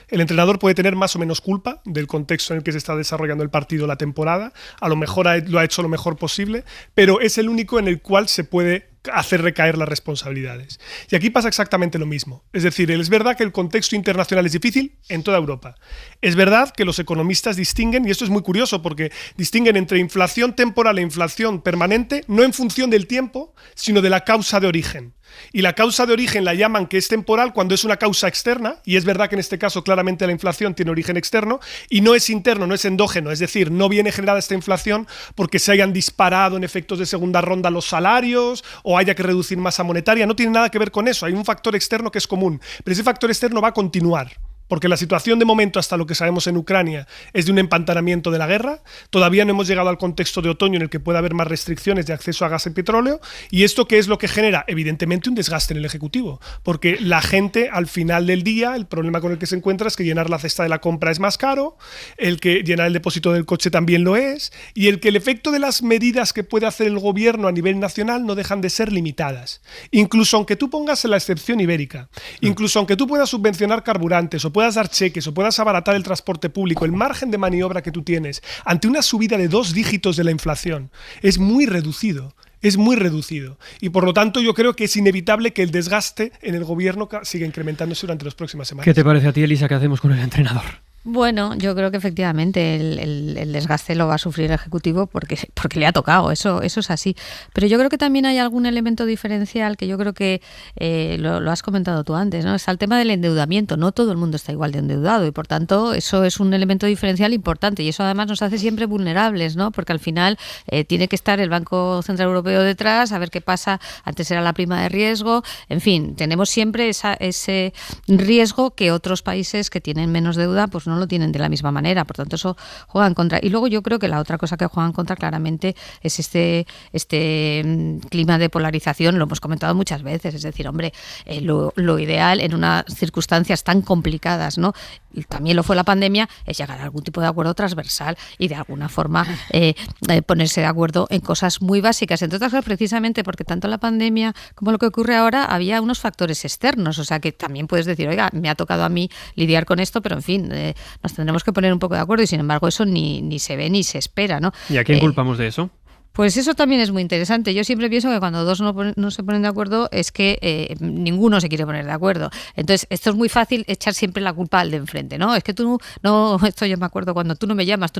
El entrenador puede tener más o menos culpa del contexto en el que se está desarrollando el partido la temporada, a lo mejor lo ha hecho lo mejor posible, pero es el único en el cual se puede hacer recaer las responsabilidades. Y aquí pasa exactamente lo mismo. Es decir, es verdad que el contexto internacional es difícil en toda Europa. Es verdad que los economistas distinguen, y esto es muy curioso porque distinguen entre inflación temporal e inflación permanente, no en función del tiempo, sino de la causa de origen. Y la causa de origen la llaman que es temporal cuando es una causa externa, y es verdad que en este caso claramente la inflación tiene origen externo, y no es interno, no es endógeno, es decir, no viene generada esta inflación porque se hayan disparado en efectos de segunda ronda los salarios o haya que reducir masa monetaria, no tiene nada que ver con eso, hay un factor externo que es común, pero ese factor externo va a continuar. Porque la situación de momento, hasta lo que sabemos en Ucrania, es de un empantanamiento de la guerra. Todavía no hemos llegado al contexto de otoño en el que puede haber más restricciones de acceso a gas y petróleo. ¿Y esto qué es lo que genera? Evidentemente un desgaste en el Ejecutivo. Porque la gente, al final del día, el problema con el que se encuentra es que llenar la cesta de la compra es más caro, el que llenar el depósito del coche también lo es, y el que el efecto de las medidas que puede hacer el gobierno a nivel nacional no dejan de ser limitadas. Incluso aunque tú pongas la excepción ibérica, incluso aunque tú puedas subvencionar carburantes o puedas dar cheques o puedas abaratar el transporte público, el margen de maniobra que tú tienes ante una subida de 2 dígitos de la inflación es muy reducido. Es muy reducido. Y por lo tanto yo creo que es inevitable que el desgaste en el gobierno siga incrementándose durante las próximas semanas. ¿Qué te parece a ti, Elisa, qué hacemos con el entrenador? Bueno, yo creo que efectivamente el desgaste lo va a sufrir el Ejecutivo porque le ha tocado, eso es así. Pero yo creo que también hay algún elemento diferencial que yo creo que lo has comentado tú antes, ¿no? Está el tema del endeudamiento. No todo el mundo está igual de endeudado y por tanto eso es un elemento diferencial importante y eso además nos hace siempre vulnerables, ¿no? Porque al final tiene que estar el Banco Central Europeo detrás, a ver qué pasa. Antes era la prima de riesgo. En fin, tenemos siempre ese riesgo que otros países que tienen menos deuda pues no lo tienen de la misma manera, por tanto eso juega en contra. Y luego yo creo que la otra cosa que juega en contra claramente es este clima de polarización, lo hemos comentado muchas veces, es decir, hombre, lo ideal en unas circunstancias tan complicadas, ¿no? Y también lo fue la pandemia, es llegar a algún tipo de acuerdo transversal y de alguna forma ponerse de acuerdo en cosas muy básicas. Entre otras cosas, precisamente porque tanto la pandemia como lo que ocurre ahora había unos factores externos, o sea que también puedes decir, oiga, me ha tocado a mí lidiar con esto, pero en fin, nos tendremos que poner un poco de acuerdo y sin embargo eso ni se ve ni se espera, ¿no? ¿Y a quién culpamos de eso? Pues eso también es muy interesante. Yo siempre pienso que cuando dos no se ponen de acuerdo es que ninguno se quiere poner de acuerdo. Entonces, esto es muy fácil echar siempre la culpa al de enfrente, ¿no? Es que tú no, esto yo me acuerdo cuando tú no me llamas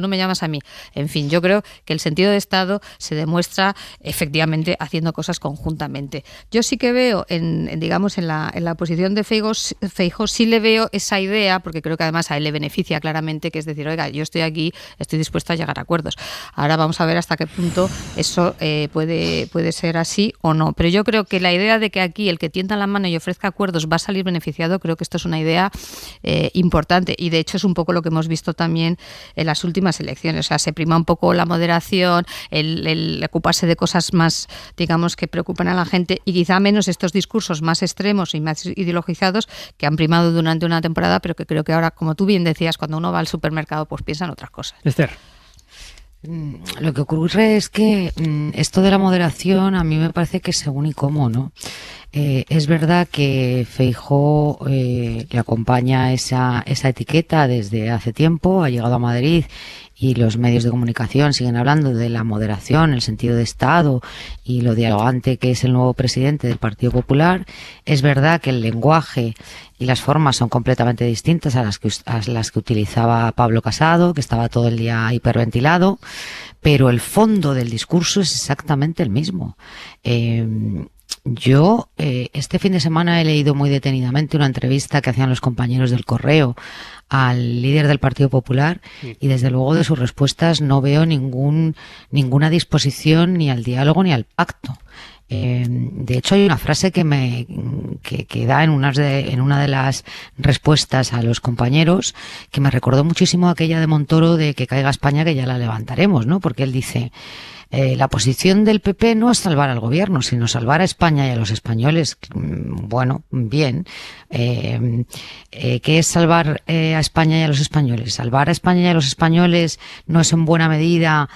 a mí. En fin, yo creo que el sentido de Estado se demuestra efectivamente haciendo cosas conjuntamente. Yo sí que veo, en la posición de Feijóo, sí le veo esa idea, porque creo que además a él le beneficia claramente, que es decir, oiga, yo estoy aquí, estoy dispuesto a llegar a acuerdos. Ahora vamos a ver hasta qué punto eso puede ser así o no. Pero yo creo que la idea de que aquí el que tienda la mano y ofrezca acuerdos va a salir beneficiado, creo que esto es una idea importante. Y de hecho es un poco lo que hemos visto también en las últimas elecciones. O sea, se prima un poco la moderación, el ocuparse de cosas más, digamos, que preocupan a la gente y quizá menos estos discursos más extremos y más ideologizados que han primado durante una temporada, pero que creo que ahora, como tú bien decías, cuando uno va al supermercado, pues piensa en otras cosas. Esther. Lo que ocurre es que esto de la moderación a mí me parece que según y cómo, ¿no? Es verdad que Feijóo le acompaña esa etiqueta desde hace tiempo, ha llegado a Madrid y los medios de comunicación siguen hablando de la moderación, el sentido de Estado y lo dialogante que es el nuevo presidente del Partido Popular. Es verdad que el lenguaje y las formas son completamente distintas a las que utilizaba Pablo Casado, que estaba todo el día hiperventilado, pero el fondo del discurso es exactamente el mismo. Yo este fin de semana he leído muy detenidamente una entrevista que hacían los compañeros del Correo al líder del Partido Popular y desde luego de sus respuestas no veo ninguna disposición ni al diálogo ni al pacto. De hecho, hay una frase que da en una de las respuestas a los compañeros que me recordó muchísimo aquella de Montoro de que caiga España que ya la levantaremos, ¿no? Porque él dice: la posición del PP no es salvar al gobierno, sino salvar a España y a los españoles. Bueno, bien. ¿Qué es salvar a España y a los españoles? Salvar a España y a los españoles no es en buena medida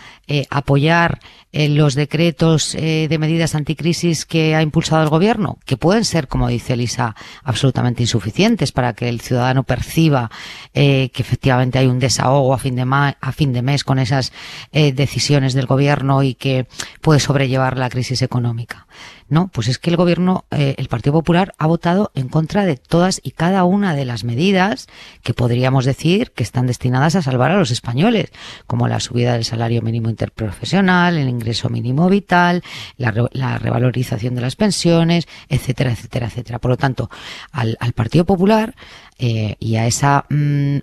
apoyar los decretos de medidas anticrisis que ha impulsado el gobierno, que pueden ser, como dice Elisa, absolutamente insuficientes para que el ciudadano perciba que efectivamente hay un desahogo a fin de mes con esas decisiones del gobierno y que puede sobrellevar la crisis económica. No, pues es que el gobierno, el Partido Popular, ha votado en contra de todas y cada una de las medidas que podríamos decir que están destinadas a salvar a los españoles, como la subida del salario mínimo interprofesional, el ingreso mínimo vital, la revalorización de las pensiones, etcétera, etcétera, etcétera. Por lo tanto, al Partido Popular y a esa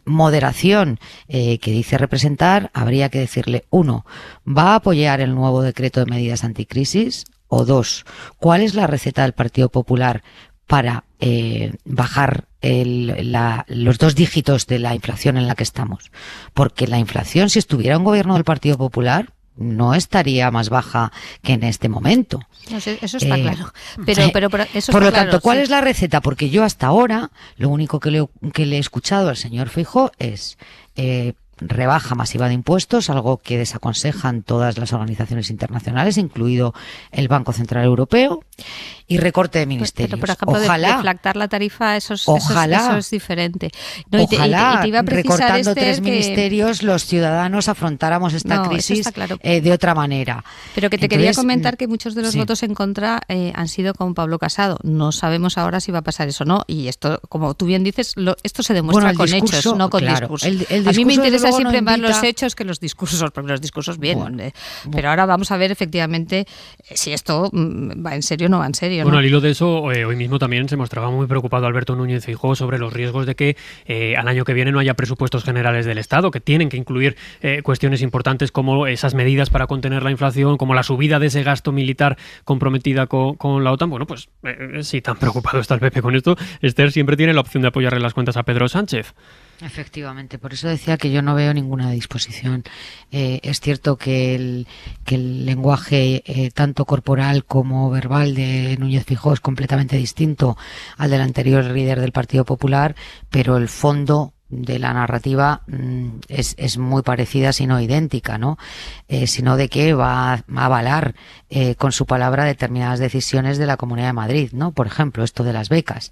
moderación que dice representar, habría que decirle: 1, ¿va a apoyar el nuevo decreto de medidas anticrisis? O 2, ¿cuál es la receta del Partido Popular para bajar los 2 dígitos de la inflación en la que estamos? Porque la inflación, si estuviera un gobierno del Partido Popular, no estaría más baja que en este momento. No sé, eso está claro. Pero eso por está lo tanto, claro, ¿cuál sí. es la receta? Porque yo hasta ahora lo único que le he escuchado al señor Feijóo es rebaja masiva de impuestos, algo que desaconsejan todas las organizaciones internacionales, incluido el Banco Central Europeo, y recorte de ministerios. Pero, por ejemplo, ojalá, deflactar la tarifa, eso es diferente. No, ojalá, y te iba a precisar, recortando Esther, 3 ministerios, los ciudadanos afrontáramos esta crisis claro. De otra manera. Pero que te Entonces, quería comentar que muchos de los sí. votos en contra han sido con Pablo Casado. No sabemos ahora si va a pasar eso o no. Y esto, como tú bien dices, esto se demuestra con hechos, no con discursos. El a mí me interesa luego siempre no más invita... los hechos que los discursos, porque los discursos bien. Bueno. Pero ahora vamos a ver efectivamente si esto va en serio o no va en serio. Bueno, ¿no? al hilo de eso, hoy mismo también se mostraba muy preocupado Alberto Núñez Feijóo sobre los riesgos de que al año que viene no haya presupuestos generales del Estado, que tienen que incluir cuestiones importantes como esas medidas para contener la inflación, como la subida de ese gasto militar comprometida con la OTAN. Bueno, pues si tan preocupado está el PP con esto, Esther siempre tiene la opción de apoyarle las cuentas a Pedro Sánchez. Efectivamente, por eso decía que yo no veo ninguna disposición. Es cierto que el lenguaje tanto corporal como verbal de Núñez Feijóo es completamente distinto al del anterior líder del Partido Popular, pero el fondo de la narrativa es muy parecida, si no idéntica, ¿no? Sino de que va a avalar con su palabra determinadas decisiones de la Comunidad de Madrid, ¿no? Por ejemplo, esto de las becas.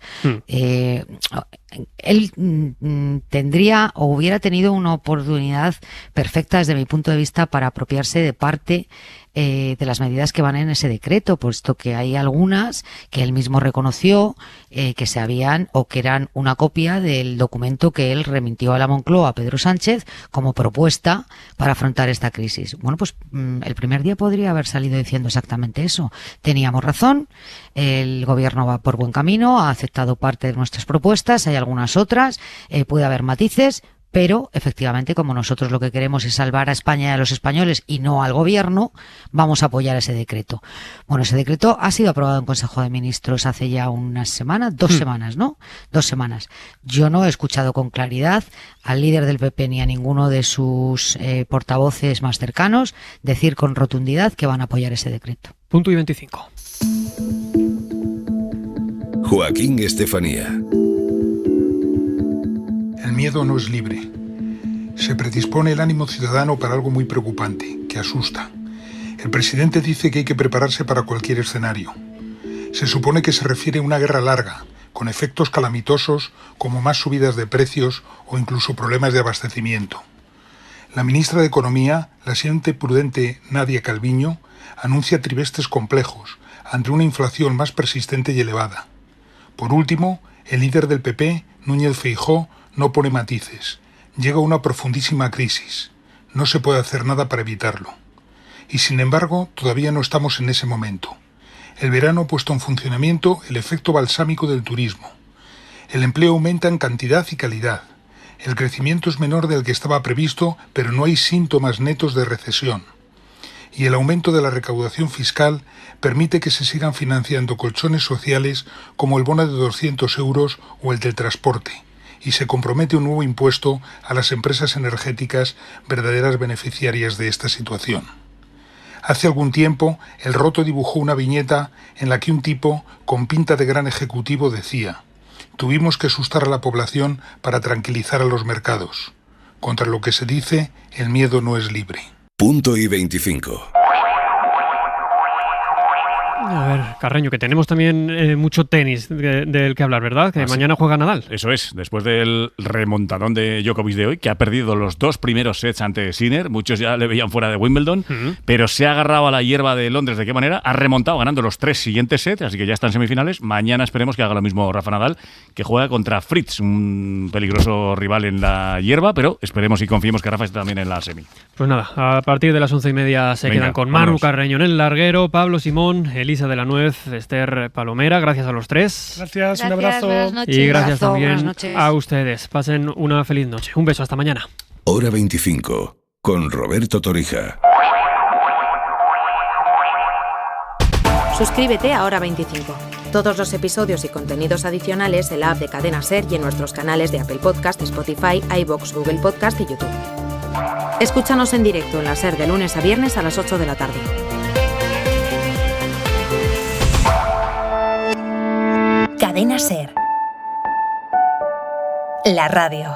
Él tendría o hubiera tenido una oportunidad perfecta desde mi punto de vista para apropiarse de parte de las medidas que van en ese decreto, puesto que hay algunas que él mismo reconoció que se habían o que eran una copia del documento que él remitió a la Moncloa, a Pedro Sánchez, como propuesta para afrontar esta crisis. Bueno, pues el primer día podría haber salido diciendo exactamente eso. Teníamos razón, el gobierno va por buen camino, ha aceptado parte de nuestras propuestas, hay algunas otras, puede haber matices, pero efectivamente, como nosotros lo que queremos es salvar a España y a los españoles y no al gobierno, vamos a apoyar ese decreto. Bueno, ese decreto ha sido aprobado en Consejo de Ministros hace ya unas semanas, 2 semanas, ¿no? 2 semanas. Yo no he escuchado con claridad al líder del PP ni a ninguno de sus portavoces más cercanos decir con rotundidad que van a apoyar ese decreto. Punto y 25. Joaquín Estefanía. El miedo no es libre. Se predispone el ánimo ciudadano para algo muy preocupante, que asusta. El presidente dice que hay que prepararse para cualquier escenario. Se supone que se refiere a una guerra larga, con efectos calamitosos como más subidas de precios o incluso problemas de abastecimiento. La ministra de Economía, la siempre prudente Nadia Calviño, anuncia trimestres complejos ante una inflación más persistente y elevada. Por último, el líder del PP, Núñez Feijóo, no pone matices. Llega una profundísima crisis. No se puede hacer nada para evitarlo. Y sin embargo, todavía no estamos en ese momento. El verano ha puesto en funcionamiento el efecto balsámico del turismo. El empleo aumenta en cantidad y calidad. El crecimiento es menor del que estaba previsto, pero no hay síntomas netos de recesión. Y el aumento de la recaudación fiscal permite que se sigan financiando colchones sociales como el bono de 200 euros o el del transporte, y se compromete un nuevo impuesto a las empresas energéticas verdaderas beneficiarias de esta situación. Hace algún tiempo, El Roto dibujó una viñeta en la que un tipo, con pinta de gran ejecutivo, decía: «Tuvimos que asustar a la población para tranquilizar a los mercados. Contra lo que se dice, el miedo no es libre». Punto y 25. A ver, Carreño, que tenemos también mucho tenis del que hablar, ¿verdad? Que mañana juega Nadal. Eso es, después del remontadón de Djokovic de hoy, que ha perdido los 2 primeros sets ante Sinner. Muchos ya le veían fuera de Wimbledon, pero se ha agarrado a la hierba de Londres. ¿De qué manera? Ha remontado ganando los 3 siguientes sets, así que ya está en semifinales. Mañana esperemos que haga lo mismo Rafa Nadal, que juega contra Fritz, un peligroso rival en la hierba, pero esperemos y confiemos que Rafa esté también en la semi. Pues nada, a partir de las 11:30 se quedan con Manu Carreño en el larguero, Pablo Simón, Elisa de la Nuez, Esther Palomera. Gracias a los tres. Gracias, un abrazo. Buenas noches. Y gracias también a ustedes. Pasen una feliz noche. Un beso, hasta mañana. Hora 25, con Roberto Torija. Suscríbete a Hora 25. Todos los episodios y contenidos adicionales en la app de Cadena SER y en nuestros canales de Apple Podcast, Spotify, iVoox, Google Podcast y YouTube. Escúchanos en directo en la SER de lunes a viernes a las 8 de la tarde. Cadena SER. La radio.